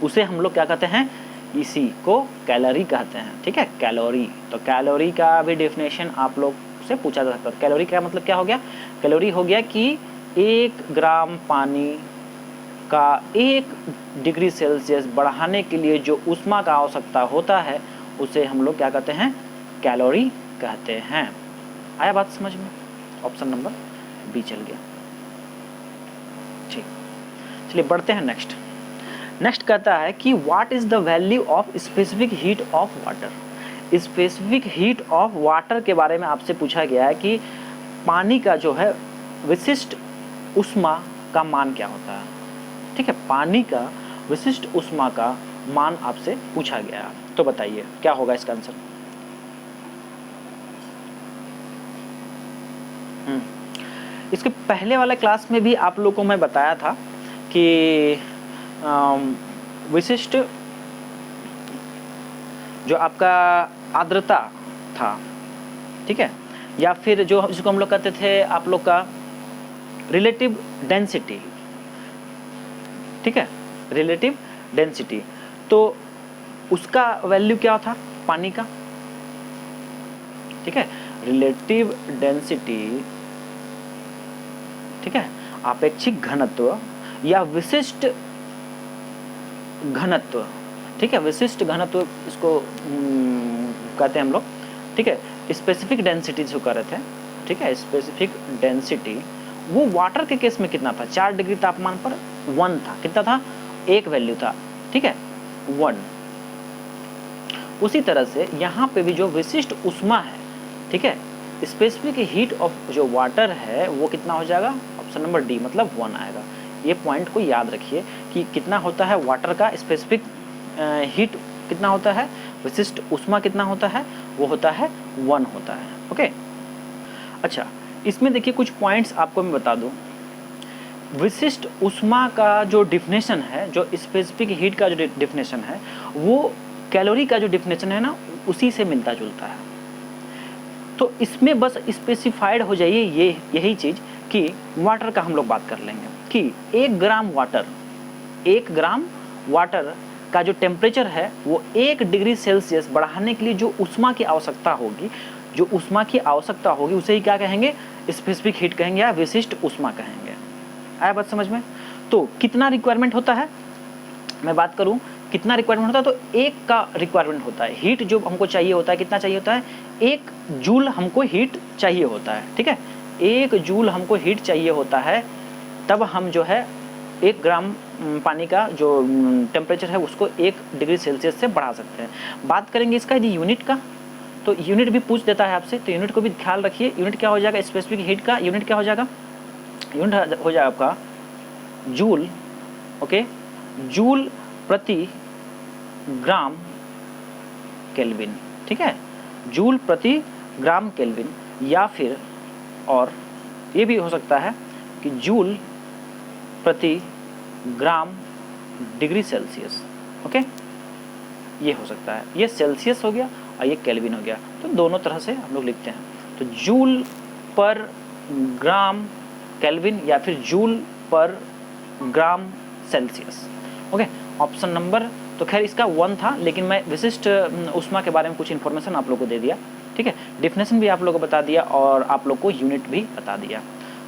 Speaker 1: उसे हम लोग क्या कहते हैं? इसी को कैलोरी कहते हैं, ठीक है, कैलोरी। तो कैलोरी का भी डेफिनेशन आप लोग से पूछा जा सकता है। कैलोरी का मतलब क्या हो गया? कैलोरी हो गया कि 1 ग्राम पानी का 1 डिग्री सेल्सियस बढ़ाने के लिए जो ऊष्मा का आवश्यकता होता है, उसे हम लोग क्या कहते हैं? कैलोरी कहते हैं। आया बात समझ में? ऑप्शन नंबर बी चल गया। ठीक, चलिए बढ़ते हैं नेक्स्ट। नेक्स्ट कहता है कि what is the value of specific heat of water. Specific heat of water के बारे में आपसे पूछा गया है कि पानी का जो है विशिष्ट ऊष्मा का मान क्या होता है, ठीक है, पानी का विशिष्ट ऊष्मा का मान आपसे पूछा गया है। तो बताइए क्या होगा इसका आंसर। इसके पहले वाले क्लास में भी आप लोगों को मैं बताया था कि विशिष्ट जो आपका आर्द्रता था, ठीक है, या फिर जो जिसको हम लोग कहते थे आप लोग का रिलेटिव डेंसिटी, ठीक है, रिलेटिव डेंसिटी, तो उसका वैल्यू क्या था पानी का, ठीक है, रिलेटिव डेंसिटी, ठीक है, आपेक्षिक घनत्व या विशिष्ट घनत्व, ठीक है, विशिष्ट घनत्व इसको कहते हैं हम लोग, ठीक है, स्पेसिफिक डेंसिटी जो कर रहे थे, ठीक है, स्पेसिफिक डेंसिटी वो वाटर के केस में कितना था, 4 डिग्री तापमान पर 1 था, कितना था, एक वैल्यू था, ठीक है, 1। उसी तरह से यहाँ पे भी जो विशिष्ट ऊष्मा है, ठीक है, स्पेसिफिक हीट ऑफ जो वाटर है वो कितना हो जाएगा, ऑप्शन नंबर डी, मतलब 1 आएगा। ये पॉइंट को याद रखिए कि कितना होता है वाटर का स्पेसिफिक हीट, कितना होता है विशिष्ट ऊष्मा, कितना होता है, वो होता है 1 होता है। ओके, अच्छा, इसमें देखिए कुछ पॉइंट्स आपको मैं बता दूं। विशिष्ट ऊष्मा का जो डिफिनेशन है, जो स्पेसिफिक हीट का जो डिफिनेशन है, वो कैलोरी का जो डिफिनेशन है ना, उसी से मिलता जुलता है। तो इसमें बस स्पेसिफाइड हो जाइए यही चीज़ कि वाटर का हम लोग बात कर लेंगे कि 1 ग्राम वाटर का जो टेम्परेचर है वो 1 डिग्री सेल्सियस बढ़ाने के लिए जो ऊष्मा की आवश्यकता होगी, उसे ही क्या कहेंगे, स्पेसिफिक हीट कहेंगे या विशिष्ट ऊष्मा कहेंगे। आया बात समझ में। तो कितना रिक्वायरमेंट होता है, मैं बात करूं कितना रिक्वायरमेंट होता है, तो 1 का रिक्वायरमेंट होता है। हीट जो हमको चाहिए होता है, कितना चाहिए होता है, 1 जूल हमको हीट चाहिए होता है, ठीक है, 1 जूल हमको हीट चाहिए होता है, तब हम जो है 1 ग्राम पानी का जो टेम्परेचर है उसको 1 डिग्री सेल्सियस से बढ़ा सकते हैं। बात करेंगे इसका यदि यूनिट का, तो यूनिट भी पूछ देता है आपसे, तो यूनिट को भी ख्याल रखिए। यूनिट क्या हो जाएगा, स्पेसिफिक हीट का यूनिट क्या हो जाएगा, यूनिट हो जाएगा आपका जूल, ओके, जूल प्रति ग्राम केल्विन, ठीक है, जूल प्रति ग्राम केल्विन, या फिर और ये भी हो सकता है कि जूल प्रति ग्राम डिग्री सेल्सियस, ओके, ये हो सकता है, ये सेल्सियस हो गया और ये केल्विन हो गया, तो दोनों तरह से हम लोग लिखते हैं। तो जूल पर ग्राम केल्विन या फिर जूल पर ग्राम सेल्सियस, ओके, ऑप्शन नंबर, तो खैर इसका 1 था, लेकिन मैं विशिष्ट ऊष्मा के बारे में कुछ इन्फॉर्मेशन आप लोगों को दे दिया, ठीक है, डिफिनेशन भी आप लोगों को बता दिया और आप लोग को यूनिट भी बता दिया।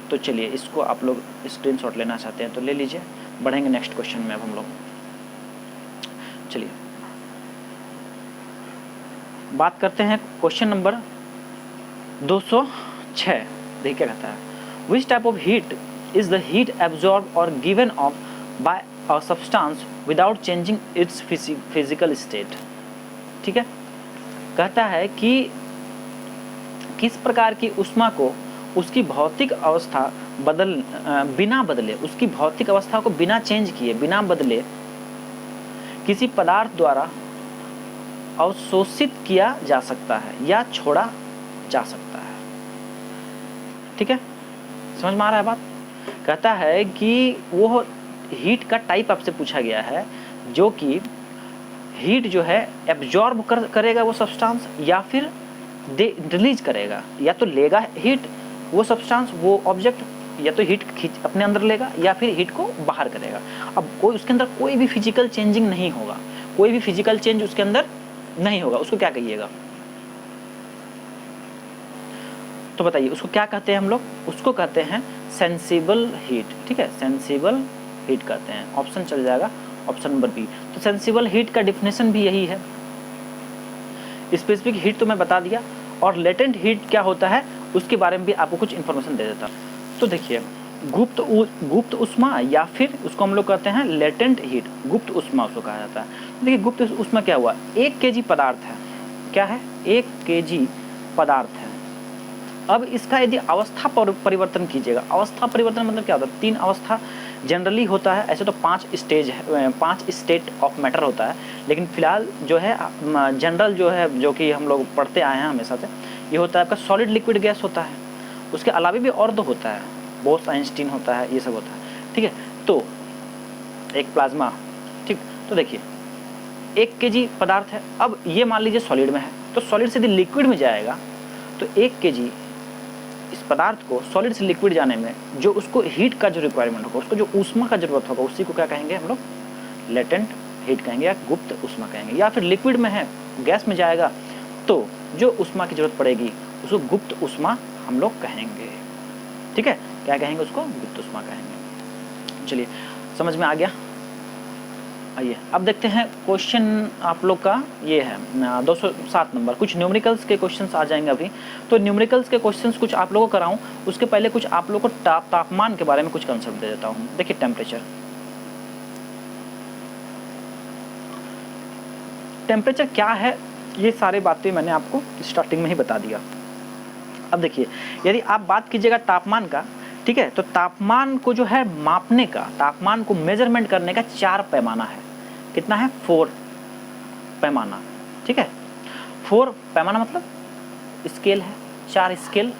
Speaker 1: तो चलिए इसको आप लोग स्क्रीनशॉट लेना चाहते हैं तो ले लीजिए, बढ़ेंगे नेक्स्ट क्वेश्चन में अब हम लोग। चलिए बात करते हैं क्वेश्चन नंबर 206। देखिए क्या कहता है, which type of heat is the heat absorb or given off by a substance without changing its physical state, ठीक है, कहता है कि किस प्रकार की ऊष्मा को उसकी भौतिक अवस्था बिना बदले, उसकी भौतिक अवस्था को बिना चेंज किए, बिना बदले किसी पदार्थ द्वारा अवशोषित किया जा सकता है या छोड़ा जा सकता है, ठीक है, समझ में आ रहा है बात। कहता है कि वो हीट का टाइप आपसे पूछा गया है, जो कि हीट जो है एब्जॉर्ब करेगा वो सब्सटेंस या फिर रिलीज करेगा, या तो लेगा हीट वो सब्सटेंस, वो ऑब्जेक्ट, या तो हीट खींच अपने अंदर लेगा या फिर हीट को बाहर करेगा। अब कोई उसके अंदर कोई भी फिजिकल चेंजिंग नहीं होगा, कोई भी फिजिकल चेंज उसके अंदर नहीं होगा, उसको क्या कहिएगा, तो बताइए उसको क्या कहते हैं हम लोग, उसको कहते हैं सेंसिबल हीट, ठीक है, सेंसिबल हीट कहते हैं। ऑप्शन चल जाएगा ऑप्शन नंबर बी। तो सेंसिबल हीट का डिफिनेशन भी यही है। स्पेसिफिक हीट तो मैं बता दिया, और लेटेंट हीट क्या होता है उसके बारे में भी आपको कुछ इन्फॉर्मेशन दे देता। तो देखिए गुप्त ऊष्मा या फिर उसको हम लोग कहते हैं लेटेंट हीट, गुप्त ऊष्मा उसको कहा जाता है। तो देखिए गुप्त ऊष्मा क्या हुआ, 1 kg पदार्थ है, क्या है, 1 kg पदार्थ है। अब इसका यदि अवस्था परिवर्तन कीजिएगा, अवस्था परिवर्तन मतलब क्या होता है, 3 अवस्था जनरली होता है ऐसे तो 5 स्टेज है, 5 स्टेट ऑफ मैटर होता है, लेकिन फिलहाल जो है जनरल जो है, जो कि हम लोग पढ़ते आए हैं हमेशा से, ये होता है आपका सॉलिड लिक्विड गैस होता है। उसके अलावा भी और तो होता है, बोस आइंस्टीन होता है, ये सब होता है, ठीक है। तो एक प्लाज्मा, ठीक। तो देखिए 1 kg पदार्थ है, अब ये मान लीजिए सॉलिड में है, तो सॉलिड से यदि लिक्विड में जाएगा तो 1 kg इस पदार्थ को सॉलिड से लिक्विड जाने में जो उसको हीट का जो रिक्वायरमेंट होगा, उसको जो ऊष्मा का जरूरत होगा, उसी को क्या कहेंगे हम लोग, लेटेंट हीट कहेंगे या गुप्त ऊष्मा कहेंगे। या फिर लिक्विड में है, गैस में जाएगा तो जो ऊष्मा की जरूरत पड़ेगी उसको गुप्त ऊष्मा हम लोग कहेंगे, ठीक है। क्या कहेंगे उसको, गुप्त ऊष्मा कहेंगे। चलिए समझ में आ गया। आइए अब देखते हैं क्वेश्चन आप लोग का ये है 207 नंबर। कुछ न्यूमेरिकल्स के क्वेश्चंस आ जाएंगे अभी, तो न्यूमेरिकल्स के क्वेश्चंस कुछ आप लोगों को कराऊं, उसके पहले कुछ आप लोगों को तापमान के बारे में कुछ कंसेप्ट दे देता हूं। देखिए टेम्परेचर क्या है, ये सारी बातें मैंने आपको स्टार्टिंग में ही बता दिया। अब देखिए यदि आप बात कीजिएगा तापमान का, ठीक है, तो तापमान को जो है मापने का, तापमान को मेजरमेंट करने का 4 पैमाना है। कितना है, 4 पैमाना, ठीक है। 4 पैमाना मतलब स्केल है, 4 स्केल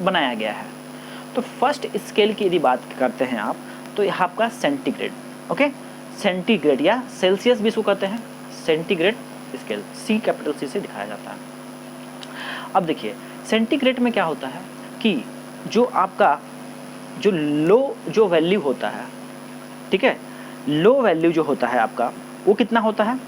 Speaker 1: बनाया गया है। तो फर्स्ट स्केल की यदि बात करते हैं आप, तो यह आपका सेंटीग्रेड, ओके, सेंटीग्रेड या सेल्सियस भी इसको कहते हैं, सेंटीग्रेड स्केल, सी कैपिटल सी से दिखाया जाता है। अब देखिए सेंटीग्रेड में क्या होता है कि जो आपका जो लो जो वैल्यू होता है, ठीक है, लो वैल्यू जो होता है आपका वो कितना होता है,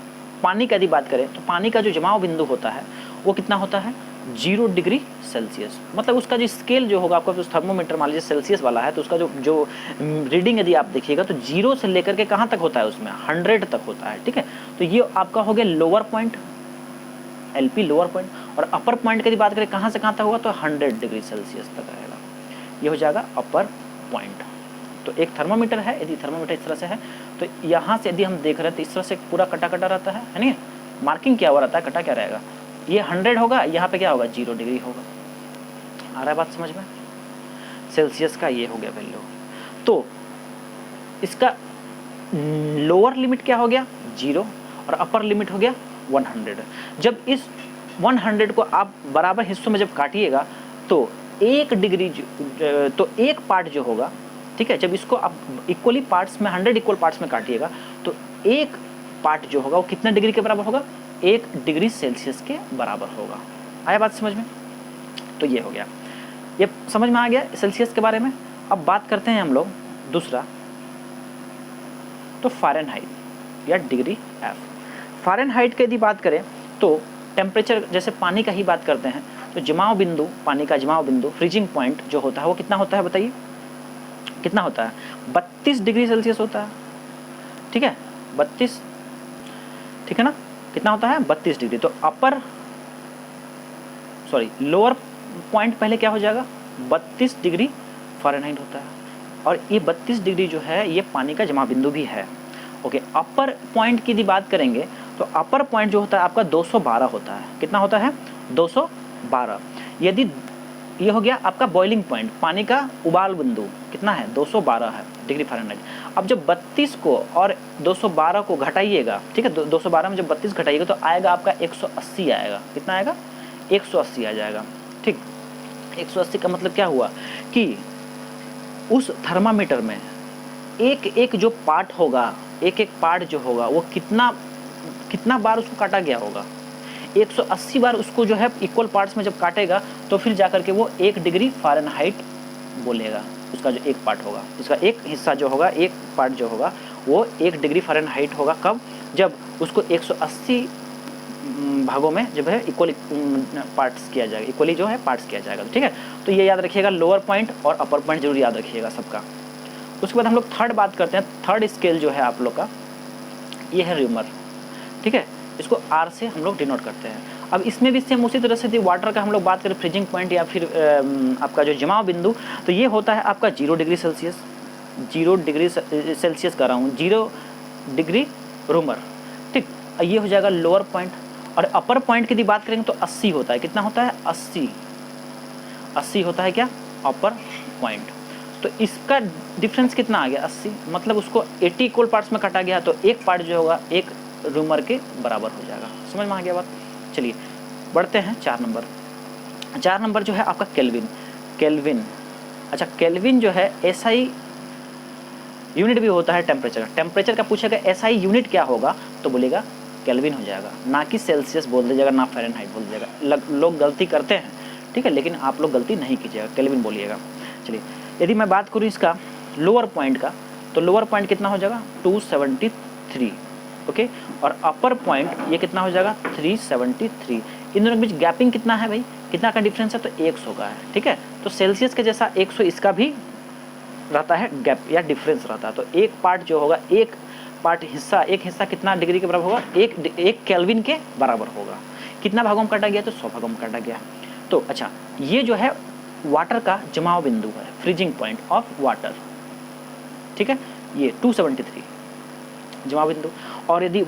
Speaker 1: पानी का यदि बात करें तो पानी का जो जमाव बिंदु होता है वो कितना होता है, 0 डिग्री सेल्सियस। मतलब उसका जो स्केल जो होगा आपका, उस थर्मोमीटर मान लीजिए सेल्सियस वाला है, तो उसका जो रीडिंग यदि आप देखिएगा तो 0 से लेकर के कहाँ तक होता है, उसमें 100 तक होता है, ठीक है। तो ये आपका हो गया lower point, LP lower point, और अपर पॉइंट की यदि बात करें कहाँ से कहाँ तक होगा तो 100 डिग्री सेल्सियस तक रहेगा, ये हो जाएगा अपर पॉइंट। तो एक थर्मोमीटर है, यदि थर्मोमीटर इस तरह से है तो यहाँ से यदि हम देख रहे हैं तो इस तरह से पूरा कटा कटा रहता है नहीं, मार्किंग क्या हुआ रहता है, कटा क्या रहेगा, ये 100 होगा, यहाँ पे क्या होगा 0 डिग्री होगा। आ रहा है बात समझ में, सेल्सियस का ये हो गया वैल्यू। तो इसका लोअर लिमिट क्या हो गया 0 और अपर लिमिट हो गया 100। जब इस 100 को आप बराबर हिस्सों में जब काटिएगा तो 1 डिग्री तो एक पार्ट जो होगा, ठीक है, जब इसको आप इक्वली पार्ट्स में 100 इक्वल पार्ट्स में काटिएगा तो एक पार्ट जो होगा वो कितना डिग्री के बराबर होगा, 1 डिग्री सेल्सियस के बराबर होगा। आया बात समझ में, तो ये हो गया, ये समझ में आ गया सेल्सियस के बारे में। अब बात करते हैं हम लोग दूसरा, तो फ़ारेनहाइट या डिग्री F। फ़ारेनहाइट की यदि बात करें तो टेम्परेचर जैसे पानी का ही बात करते हैं तो जमाव बिंदु, पानी का जमाव बिंदु, फ्रीजिंग पॉइंट जो होता है वो कितना होता है बताइए, कितना होता है, 32 डिग्री सेल्सियस होता है, ठीक है, 32, ठीक है ना, कितना होता है 32 डिग्री। तो लोअर पॉइंट पहले क्या हो जाएगा, 32 डिग्री फ़ारेनहाइट होता है, और ये 32 डिग्री जो है ये पानी का जमाव बिंदु भी है, ओके। अपर पॉइंट की यदि बात करेंगे तो अपर पॉइंट जो होता है आपका 212 होता है, कितना होता है 212। यदि ये हो गया आपका बॉइलिंग पॉइंट, पानी का उबाल बिंदु कितना है 212 है डिग्री फ़ारेनहाइट। अब जब 32 को और 212 को घटाइएगा, ठीक है, 212 में जब 32 घटाइएगा तो आएगा आपका 180 आएगा, कितना आएगा 180 आ जाएगा, ठीक। 180 का मतलब क्या हुआ कि उस थर्मामीटर में एक एक जो पार्ट होगा, एक एक पार्ट जो होगा वो कितना बार उसको काटा गया होगा, 180 बार उसको जो है इक्वल पार्ट्स में जब काटेगा तो फिर जाकर के वो 1 डिग्री फ़ारेनहाइट बोलेगा। उसका जो एक पार्ट होगा, उसका एक हिस्सा जो होगा, एक पार्ट जो होगा वो 1 डिग्री फ़ारेनहाइट होगा। कब, जब उसको 180 भागों में जब है इक्वल पार्ट्स किया जाएगा, इक्वली जो है पार्ट्स किया जाएगा, ठीक है। तो ये याद रखिएगा, लोअर पॉइंट और अपर पॉइंट जरूर याद रखिएगा सबका। उसके बाद हम लोग थर्ड बात करते हैं, थर्ड स्केल जो है आप लोग का ये है र्यूमर, ठीक है, इसको R से हम लोग डिनोट करते हैं। अब इसमें भी सेम उसी तरह से थी, वाटर का हम लोग बात करें फ्रीजिंग पॉइंट या फिर आपका जो जमाव बिंदु, तो ये होता है आपका 0 डिग्री सेल्सियस, 0 डिग्री सेल्सियस कर रहा हूँ, 0 डिग्री र्यूमर, ठीक। ये हो जाएगा लोअर पॉइंट। और अपर पॉइंट की यदि बात करेंगे तो 80 होता है, कितना होता है 80 होता है क्या अपर पॉइंट। तो इसका डिफरेंस कितना आ गया 80, मतलब उसको 80 इक्वल पार्ट्स में काटा गया, तो एक पार्ट जो होगा एक रूमर के बराबर हो जाएगा। समझ में आ गया बात। चलिए बढ़ते हैं 4 नंबर। 4 नंबर जो है आपका केल्विन। अच्छा, केल्विन जो है एसआई यूनिट भी होता है टेम्परेचर का पूछेगा एसआई यूनिट क्या होगा, तो बोलेगा केल्विन हो जाएगा, ना कि सेल्सियस बोल दीजिएगा, ना फ़ारेनहाइट बोल दीजिएगा। लोग गलती करते हैं, ठीक है, लेकिन आप लोग गलती नहीं कीजिएगा, केल्विन बोलिएगा। चलिए यदि मैं बात करूँ इसका लोअर पॉइंट का, तो लोअर पॉइंट कितना हो जाएगा 273, ओके, और अपर पॉइंट ये कितना हो जाएगा 373। इन दोनों के बीच गैपिंग कितना है भाई, कितना का डिफरेंस है, तो 100 का है, ठीक है। तो सेल्सियस के जैसा 100 इसका भी रहता है, गैप या डिफरेंस रहता है। तो एक पार्ट जो होगा, एक हिस्सा कितना डिग्री के बराबर होगा, एक केल्विन के बराबर होगा। कितना भागों में काटा गया, तो 100 भागों में काटा गया। तो अच्छा, ये जो है वाटर का जमाव बिंदु है, फ्रीजिंग पॉइंट ऑफ वाटर, ठीक है, ये 273 जमाव बिंदु। और यदि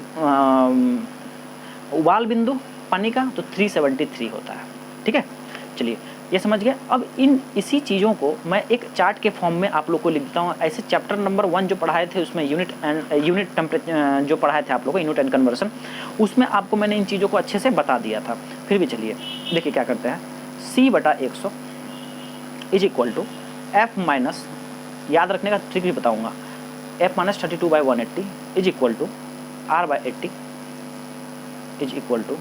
Speaker 1: उबाल बिंदु पानी का, तो 373 होता है, ठीक है। चलिए ये समझ गए। अब इसी चीज़ों को मैं एक चार्ट के फॉर्म में आप लोग को लिख देता हूँ। ऐसे चैप्टर नंबर 1 जो पढ़ाए थे उसमें यूनिट टेम्परेचर जो पढ़ाए थे आप लोग को, यूनिट एंड कन्वर्सन, उसमें आपको मैंने इन चीज़ों को अच्छे से बता दिया था। फिर भी चलिए देखिए क्या करते हैं, C/100 is equal to F minus, याद रखने का ट्रिक भी बताऊँगा, F minus 32/180 is equal to R/80 is equal to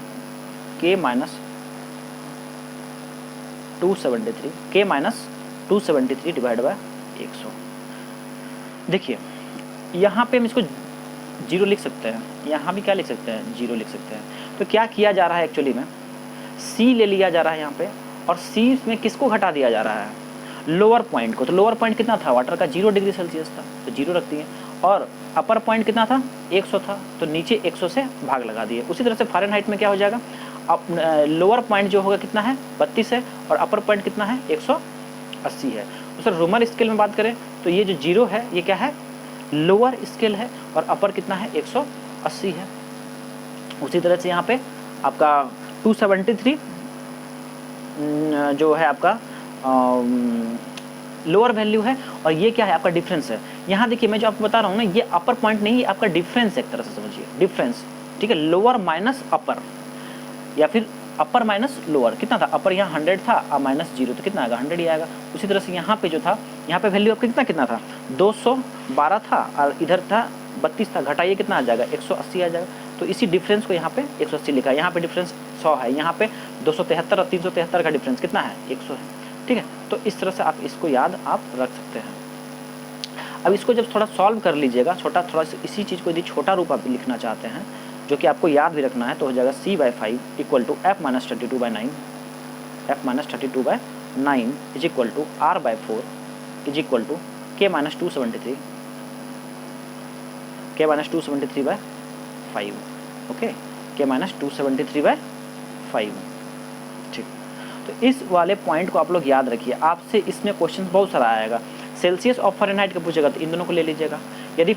Speaker 1: K minus 273, K minus 273 divide by 100। देखिए यहाँ पे हम इसको 0 लिख सकते हैं, यहाँ भी क्या लिख सकते हैं 0 लिख सकते हैं। तो क्या किया जा रहा है एक्चुअली में, C ले लिया जा रहा है यहाँ पे, और C में किसको घटा दिया जा रहा है, लोअर पॉइंट को। तो लोअर पॉइंट कितना था वाटर का, 0 डिग्री सेल्सियस था, तो 0 रख दिए। और अपर पॉइंट कितना था 100 था, तो नीचे 100 से भाग लगा दिए। उसी तरह से फ़ारेनहाइट में क्या हो जाएगा, अब लोअर पॉइंट जो होगा कितना है 32 है, और अपर पॉइंट कितना है 180 है। तो सर रूमर स्केल में बात करें तो ये जो 0 है ये क्या है, लोअर स्केल है, और अपर कितना है 180 है। उसी तरह से यहाँ पे आपका 273 जो है आपका लोअर वैल्यू है, और ये क्या है आपका डिफरेंस है। यहाँ देखिए मैं जो आपको बता रहा हूँ ना, ये अपर पॉइंट नहीं, ये आपका डिफरेंस एक तरह से समझिए, डिफरेंस, ठीक है। लोअर माइनस अपर, या फिर अपर माइनस लोअर, कितना था, अपर यहाँ 100 था, माइनस 0 तो कितना आएगा 100 ही आएगा। उसी तरह से यहाँ पे जो था, यहाँ पे वैल्यू आपका कितना था 212 था, और इधर था 32 था, घटाइए कितना आ जाएगा 180 आ जाएगा। तो इसी डिफरेंस को यहाँ पे 180 लिखा है, यहाँ पे डिफरेंस 100 है, यहाँ पे 273 और 373 का डिफरेंस कितना है 100 है, ठीक है। तो इस तरह से आप इसको याद आप रख सकते हैं। अब इसको जब थोड़ा सॉल्व कर लीजिएगा, थोड़ा इसी चीज़ को यदि छोटा रूप आप लिखना चाहते हैं, जो कि आपको याद भी रखना है, तो हो जाएगा C/5 equal to F minus 32/9 is equal to R/4 is equal to K minus 273/5, okay, K minus 273/5, ठीक। तो इस वाले पॉइंट को आप लोग याद रखिए, आपसे इसमें क्वेश्चन बहुत सारा आएगा। सेल्सियस और फ़ारेनहाइट का पूछेगा तो इन दोनों को ले लीजिएगा, यदि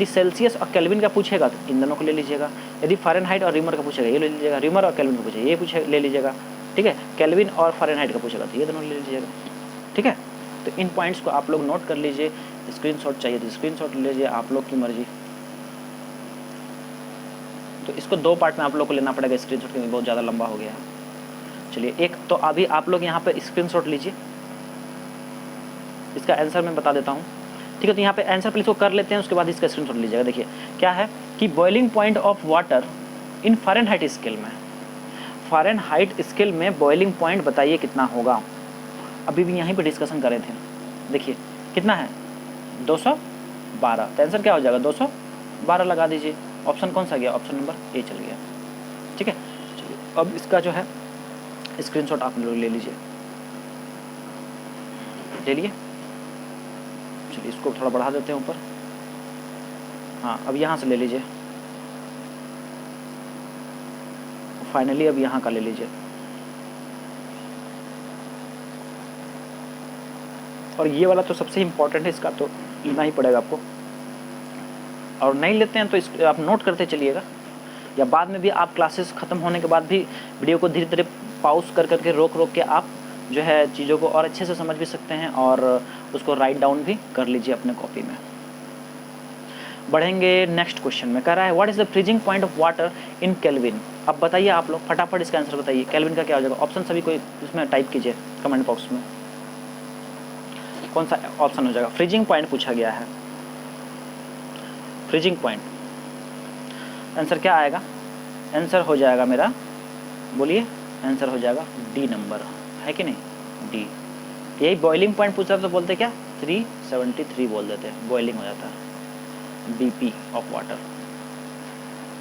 Speaker 1: सेल्सियस और केल्विन का पूछेगा तो इन दोनों को ले लीजिएगा, यदि फ़ारेनहाइट और रीमर का पूछेगा ये ले लीजिएगा, रीमर और केल्विन का पूछेगा ये ले लीजिएगा, ठीक है। केल्विन और फ़ारेनहाइट का पूछेगा तो ये दोनों ले लीजिएगा, ठीक है। तो इन पॉइंट्स को आप लोग नोट कर लीजिए, स्क्रीनशॉट चाहिए तो स्क्रीनशॉट ले लीजिए, आप लोग की मर्जी। तो इसको 2 पार्ट में आप लोग को लेना पड़ेगा स्क्रीनशॉट, क्योंकि बहुत ज़्यादा लंबा हो गया है। चलिए एक तो अभी आप लोग यहाँ पे स्क्रीनशॉट लीजिए, इसका आंसर मैं बता देता हूँ, ठीक है। तो यहाँ पे आंसर प्लीज को कर लेते हैं, उसके बाद इसका स्क्रीनशॉट लीजिएगा। देखिए क्या है कि boiling point of water in Fahrenheit scale में, फ़ारेनहाइट स्केल में बॉइलिंग पॉइंट बताइए कितना होगा। अभी भी यहीं पे डिस्कशन कर रहे थे, देखिए कितना है 212, तो आंसर क्या हो जाएगा 212 लगा दीजिए। ऑप्शन कौन सा गया, ऑप्शन नंबर ए चल गया, ठीक है। चलिए अब इसका जो है स्क्रीनशॉट आप लोग ले लीजिए, ले लिए। चलिए इसको थोड़ा बढ़ा देते हैं ऊपर, हाँ अब यहाँ से ले लीजिए, फाइनली अब यहाँ का ले लीजिए। और ये वाला तो सबसे इम्पोर्टेंट है, इसका तो लेना ही पड़ेगा आपको, और नहीं लेते हैं तो आप नोट करते चलिएगा, या बाद में भी आप क्लासेस ख़त्म होने के बाद भी वीडियो को धीरे धीरे पॉज कर करके रोक के आप जो है चीज़ों को और अच्छे से समझ भी सकते हैं और उसको राइट डाउन भी कर लीजिए अपने कॉपी में। बढ़ेंगे नेक्स्ट क्वेश्चन में, कह रहा है what is the freezing point of water in kelvin. अब बताइए आप लोग फटाफट इसका आंसर बताइए, केल्विन का क्या हो जाएगा। ऑप्शन सभी कोई इसमें टाइप कीजिए कमेंट बॉक्स में, कौन सा ऑप्शन हो जाएगा। फ्रीजिंग पॉइंट पूछा गया है, फ्रीजिंग पॉइंट, आंसर क्या आएगा। आंसर हो जाएगा मेरा, बोलिए, आंसर हो जाएगा डी नंबर, है कि नहीं, डी। यही बॉइलिंग पॉइंट पूछा तो बोलते क्या 373 बोल देते हैं, बॉइलिंग हो जाता है, BP ऑफ वाटर।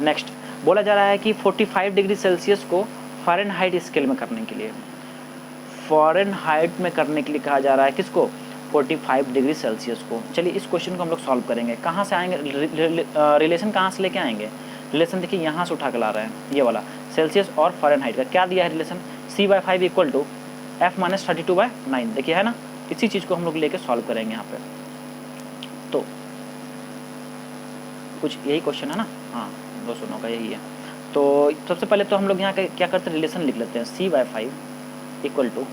Speaker 1: नेक्स्ट बोला जा रहा है कि 45 डिग्री सेल्सियस को फ़ारेनहाइट स्केल में करने के लिए, फ़ारेनहाइट में करने के लिए कहा जा रहा है किसको, 45 डिग्री सेल्सियस को। चलिए इस क्वेश्चन को हम लोग सॉल्व करेंगे। कहाँ से आएंगे, रिलेशन कहाँ से लेके आएंगे। रिलेशन देखिए यहाँ से उठा के ला रहे हैं, ये वाला सेल्सियस और फ़ारेनहाइट का क्या दिया है relation, C/5 equal to F-32/9, देखिए है ना। इसी चीज़ को हम लोग लेके सॉल्व करेंगे यहाँ पे। तो कुछ यही क्वेश्चन है ना, हाँ दोस्तों का यही है। तो सबसे पहले तो हम लोग यहाँ क्या करते हैं, रिलेशन लिख लेते हैं, C/5 इक्वल टू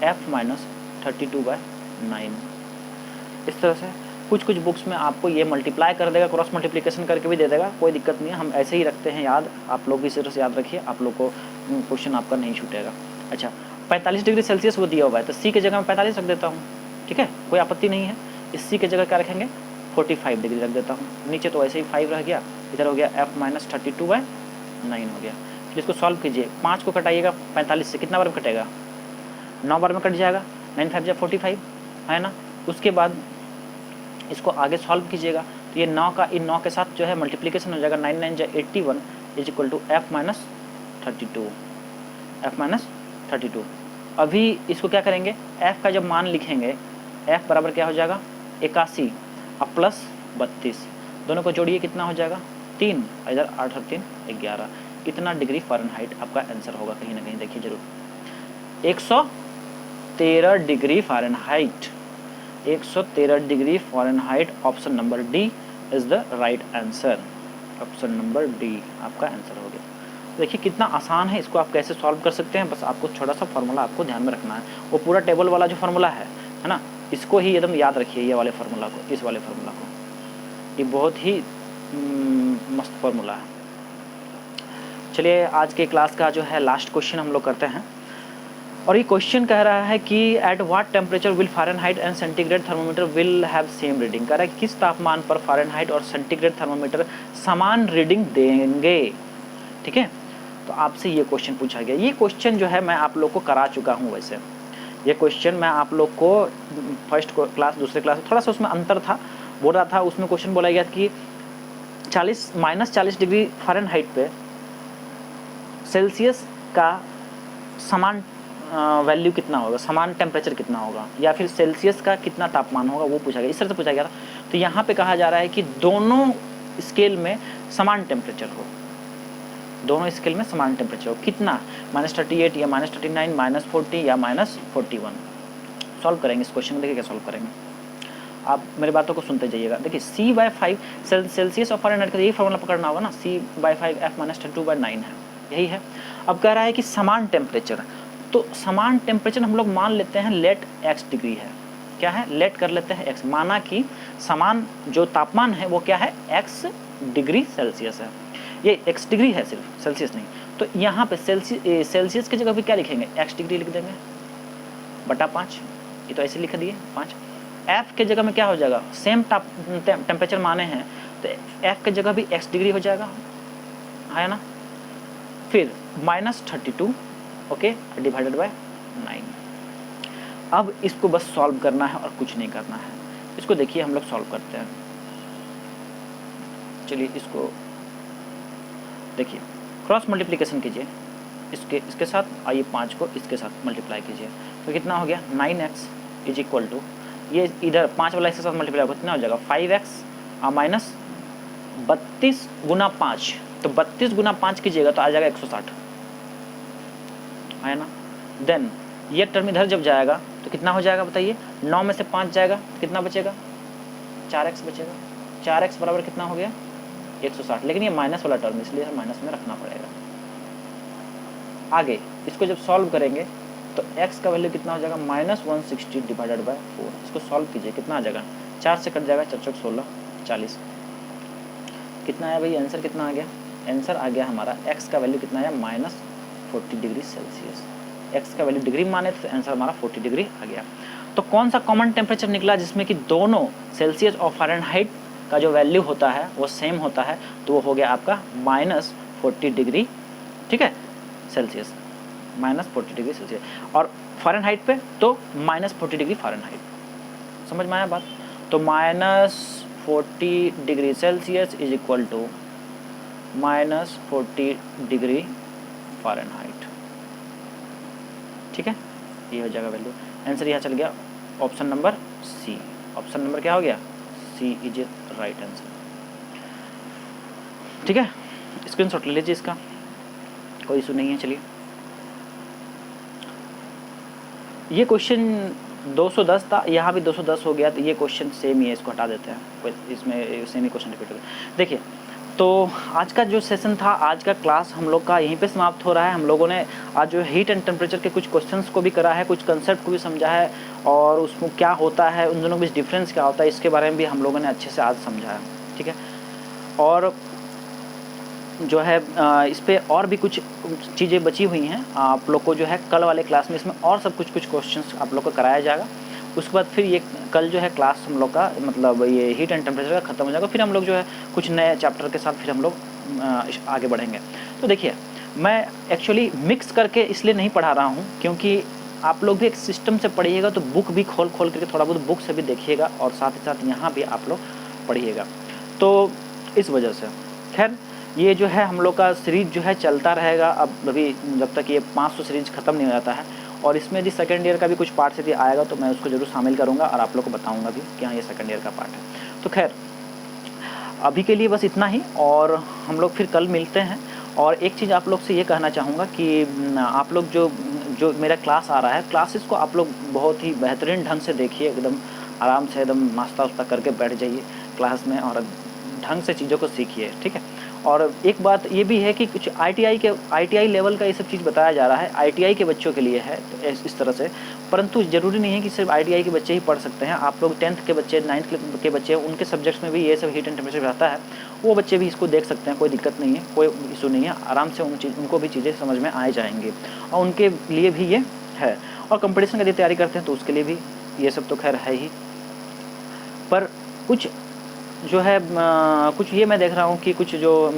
Speaker 1: F-32/9। इस तरह से कुछ बुक्स में आपको ये मल्टीप्लाई कर देगा, क्रॉस मल्टीप्लिकेशन करके भी दे देगा, कोई दिक्कत नहीं है, हम ऐसे ही रखते हैं याद। आप लोग भी इस तरह से याद रखिए, आप लोग को क्वेश्चन आपका नहीं छूटेगा। अच्छा 45 डिग्री सेल्सियस वो दिया हुआ है, तो C की जगह मैं 45 रख देता हूँ, ठीक है, कोई आपत्ति नहीं है। इस C की जगह क्या रखेंगे, 45 डिग्री रख देता हूँ। नीचे तो ऐसे ही 5 रह गया, इधर हो गया F-32/9 हो गया। फिर इसको सॉल्व कीजिए, 5 को कटाइएगा 45 से, कितना बार में कटेगा, 9 बार में कट जाएगा, 9 5 जा 45 है ना। उसके बाद इसको आगे सॉल्व कीजिएगा, तो ये 9 का इन 9 के साथ जो है मल्टीप्लिकेशन हो जाएगा, 9 9 जा 81 is equal to F-32, F-32। अभी इसको क्या करेंगे, F का जब मान लिखेंगे, F बराबर क्या हो जाएगा 81 और प्लस 32, दोनों को जोड़िए कितना हो जाएगा 3, इधर 8 और 3 11, इतना डिग्री फ़ारेनहाइट आपका आंसर होगा। कहीं ना कहीं देखिए जरूर 113 degree Fahrenheit, 113 degree Fahrenheit. Option number D is the right answer, option number D आपका आंसर हो गया। देखिए कितना आसान है, इसको आप कैसे सॉल्व कर सकते हैं, बस आपको छोटा सा फार्मूला आपको ध्यान में रखना है। वो पूरा टेबल वाला जो फार्मूला है ना, इसको ही एकदम याद रखिए, ये वाले फार्मूला को, इस वाले फार्मूला को, ये बहुत ही मस्त फार्मूला है। चलिए आज के क्लास का जो है लास्ट क्वेश्चन हम लोग करते हैं, और ये क्वेश्चन कह रहा है कि at what temperature will Fahrenheit and centigrade thermometer will have same reading. कह रहा है किस तापमान पर फ़ारेनहाइट और सेंटीग्रेड थर्मोमीटर समान रीडिंग देंगे, ठीक है। तो आपसे ये क्वेश्चन पूछा गया। ये क्वेश्चन जो है मैं आप लोग को करा चुका हूँ, वैसे ये क्वेश्चन मैं आप लोग को फर्स्ट क्लास दूसरे क्लास थोड़ा सा उसमें अंतर था, बोल रहा था। उसमें क्वेश्चन बोला गया कि -40 डिग्री फ़ारेनहाइट पे सेल्सियस का समान वैल्यू कितना होगा, समान टेम्परेचर कितना होगा, या फिर सेल्सियस का कितना तापमान होगा, वो पूछा गया, इस तरह से पूछा गया था। तो यहाँ पे कहा जा रहा है कि दोनों स्केल में समान टेम्परेचर हो, दोनों स्केल में समान टेम्परेचर हो। कितना, -38 या -39, -40 या -41। सॉल्व करेंगे इस क्वेश्चन में, देखिए क्या सॉल्व करेंगे। आप मेरी बातों को सुनते जाइएगा। देखिए C/5 सेल्सियस और फ़ारेनहाइट का यही फॉर्मूला पकड़ना होगा ना, C/5 F-32/9 है, यही है। अब कह रहा है कि समान टेम्परेचर, तो समान टेम्परेचर हम लोग मान लेते हैं लेट x डिग्री है, क्या है, लेट कर लेते हैं x, माना कि समान जो तापमान है वो क्या है x डिग्री सेल्सियस है, ये x डिग्री है सिर्फ, सेल्सियस नहीं। तो यहाँ पे सेल्सियस की जगह पे क्या लिखेंगे, x डिग्री लिख देंगे बटा 5, ये तो ऐसे लिख दिए 5। f के जगह में क्या हो जाएगा, सेम टेम्परेचर माने हैं तो f के जगह भी x डिग्री हो जाएगा, है ना। फिर -32 ओके डिवाइडेड बाय 9। अब इसको बस सॉल्व करना है और कुछ नहीं करना है। इसको देखिए हम लोग सॉल्व करते हैं। चलिए इसको देखिए, क्रॉस मल्टीप्लिकेशन कीजिए इसके साथ, आइए 5 को इसके साथ मल्टीप्लाई कीजिए, तो कितना हो गया 9x इज इक्वल टू, ये इधर 5 वाला इसके साथ मल्टीप्लाई कितना हो जाएगा 5x माइनस 32 गुना 5, तो 32 गुना 5 कीजिएगा तो आ जाएगा 160, है ना। देन ये टर्म इधर जब जाएगा तो कितना हो जाएगा बताइए, 9 में से 5 जाएगा तो कितना बचेगा, 4x बचेगा। 4x बराबर कितना हो गया 160, लेकिन ये माइनस वाला टर्म इसलिए माइनस में रखना पड़ेगा। आगे इसको जब सॉल्व करेंगे तो x का वैल्यू कितना हो जाएगा -160 डिवाइडेड बाय 4। इसको सॉल्व कीजिए, कितना आ जाएगा, 4 से कट जाएगा, 4 चौक 16, 40। कितना आया भाई, आंसर कितना आ गया, आंसर आ गया हमारा x का वैल्यू कितना आया -40 डिग्री सेल्सियस। x का वैल्यू डिग्री माने तो आंसर हमारा 40 डिग्री आ गया। तो कौन सा कॉमन टेम्परेचर निकला जिसमें कि दोनों सेल्सियस और फ़ारेनहाइट का जो वैल्यू होता है वो सेम होता है, तो वो हो गया आपका -40 डिग्री, ठीक है, सेल्सियस, -40 डिग्री सेल्सियस, और फ़ारेनहाइट पे तो -40 डिग्री फ़ारेनहाइट। समझ में आया बात? तो -40 degree Celsius is equal to -40 degree Fahrenheit, ठीक है, ये हो जाएगा वैल्यू। आंसर यहाँ चल गया option number C. Option number क्या हो गया, C is a right answer, ठीक है। स्क्रीनशॉट ले लीजिए इसका, कोई इशू नहीं है। चलिए, ये क्वेश्चन 210 था, यहाँ भी 210 हो गया, तो ये क्वेश्चन सेम ही है, इसको हटा देते हैं, इसमें सेम ही क्वेश्चन रिपीट हो गया। देखिए, तो आज का जो सेशन था, आज का क्लास हम लोग का यहीं पे समाप्त हो रहा है। हम लोगों ने आज जो हीट एंड टेम्परेचर के कुछ क्वेश्चंस को भी करा है, कुछ कंसेप्ट को भी समझा है, और उसमें क्या होता है, उन दोनों के बीच डिफरेंस क्या होता है, इसके बारे में भी हम लोगों ने अच्छे से आज समझा है, ठीक है। और जो है इस पर और भी कुछ चीज़ें बची हुई हैं, आप लोग को जो है कल वाले क्लास में इसमें और सब कुछ क्वेश्चंस आप लोग को कराया जाएगा। उसके बाद फिर ये कल जो है क्लास हम लोग का, मतलब ये हीट एंड टेम्परेचर का ख़त्म हो जाएगा, फिर हम लोग जो है कुछ नए चैप्टर के साथ फिर हम लोग आगे बढ़ेंगे। तो देखिए, मैं एक्चुअली मिक्स करके इसलिए नहीं पढ़ा रहा हूँ क्योंकि आप लोग भी एक सिस्टम से पढ़िएगा, तो बुक भी खोल करके थोड़ा बहुत बुक से भी देखिएगा, और साथ ही साथ यहाँ भी आप लोग पढ़िएगा, तो इस वजह से। खैर, ये जो है हम लोग का सीरीज जो है चलता रहेगा, अब अभी जब तक ये 500 सीरीज ख़त्म नहीं हो जाता है, और इसमें यदि सेकेंड ईयर का भी कुछ पार्ट यदि आएगा तो मैं उसको ज़रूर शामिल करूँगा और आप लोग को बताऊँगा भी कि हाँ ये सेकेंड ईयर का पार्ट है। तो खैर, अभी के लिए बस इतना ही, और हम लोग फिर कल मिलते हैं। और एक चीज़ आप लोग से ये कहना चाहूँगा कि आप लोग जो मेरा क्लास आ रहा है, क्लासेस को आप लोग बहुत ही बेहतरीन ढंग से देखिए, एकदम आराम से, एकदम नाश्ता वास्ता करके बैठ जाइए क्लास में और ढंग से चीज़ों को सीखिए, ठीक है। और एक बात ये भी है कि कुछ ITI लेवल का ये सब चीज़ बताया जा रहा है, ITI के बच्चों के लिए है, तो इस तरह से, परंतु ज़रूरी नहीं है कि सिर्फ ITI के बच्चे ही पढ़ सकते हैं। आप लोग 10th के बच्चे, 9th के बच्चे, उनके सब्जेक्ट्स में भी ये सब हीट एंड टेम्परेचर रहता है, वो बच्चे भी इसको देख सकते हैं, कोई दिक्कत नहीं है, कोई इशू नहीं है, आराम से उनको भी चीज़ें समझ में आ जाएंगी, और उनके लिए भी ये है। और कंपटीशन की तैयारी करते हैं तो उसके लिए भी ये सब तो खैर है ही, पर कुछ जो है कुछ ये मैं देख रहा हूँ कि कुछ जो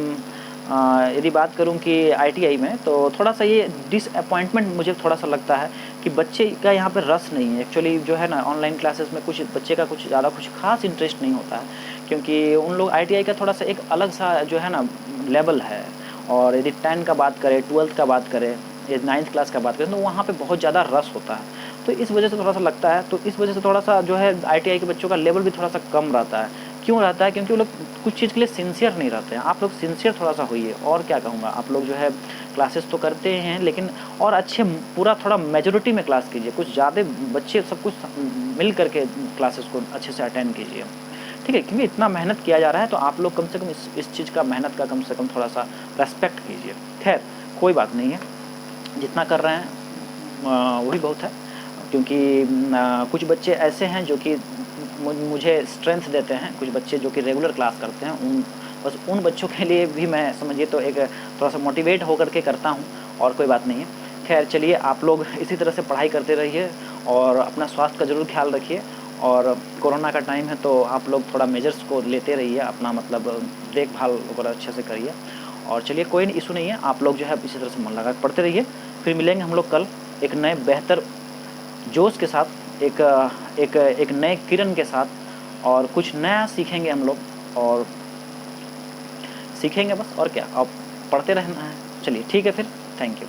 Speaker 1: यदि बात करूँ कि ITI में, तो थोड़ा सा ये डिसअपॉइंटमेंट मुझे थोड़ा सा लगता है कि बच्चे का यहाँ पर रस नहीं है। एक्चुअली जो है ना, ऑनलाइन क्लासेस में कुछ बच्चे का कुछ ज़्यादा कुछ खास इंटरेस्ट नहीं होता है, क्योंकि उन लोग ITI का थोड़ा सा एक अलग सा जो है ना लेवल है। और यदि 10 का बात करें, 12th का बात करें, या 9th क्लास का बात करें, तो वहाँ पे बहुत ज़्यादा रस होता है, तो इस वजह से थोड़ा सा लगता है, तो इस वजह से थोड़ा सा जो है ITI के बच्चों का लेवल भी थोड़ा सा कम रहता है। क्यों रहता है? क्योंकि वो लोग कुछ चीज़ के लिए सिंसियर नहीं रहते हैं। आप लोग सिंसियर थोड़ा सा होइए, और क्या कहूँगा, आप लोग जो है क्लासेस तो करते हैं, लेकिन और अच्छे पूरा थोड़ा मेजोरिटी में क्लास कीजिए, कुछ ज़्यादा बच्चे सब कुछ मिल करके क्लासेस को अच्छे से अटेंड कीजिए, ठीक है, क्योंकि इतना मेहनत किया जा रहा है, तो आप लोग कम से कम इस चीज़ का, मेहनत का कम से कम थोड़ा सा रेस्पेक्ट कीजिए। खैर, कोई बात नहीं है, जितना कर रहे हैं वही बहुत है, क्योंकि कुछ बच्चे ऐसे हैं जो कि मुझे स्ट्रेंथ देते हैं, कुछ बच्चे जो कि रेगुलर क्लास करते हैं, बस उन बच्चों के लिए भी मैं समझिए तो एक थोड़ा सा मोटिवेट होकर के करता हूँ, और कोई बात नहीं है। खैर, चलिए, आप लोग इसी तरह से पढ़ाई करते रहिए, और अपना स्वास्थ्य का ज़रूर ख्याल रखिए, और कोरोना का टाइम है तो आप लोग थोड़ा मेजर्स को लेते रहिए, अपना मतलब देखभाल वगैरह अच्छे से करिए। और चलिए, कोई इशू नहीं है, आप लोग जो है इसी तरह से मन लगा कर पढ़ते रहिए। फिर मिलेंगे हम लोग कल एक नए बेहतर जोश के साथ, एक नए किरण के साथ, और कुछ नया सीखेंगे हम लोग, और सीखेंगे बस, और क्या, अब पढ़ते रहना है। चलिए, ठीक है, फिर थैंक यू।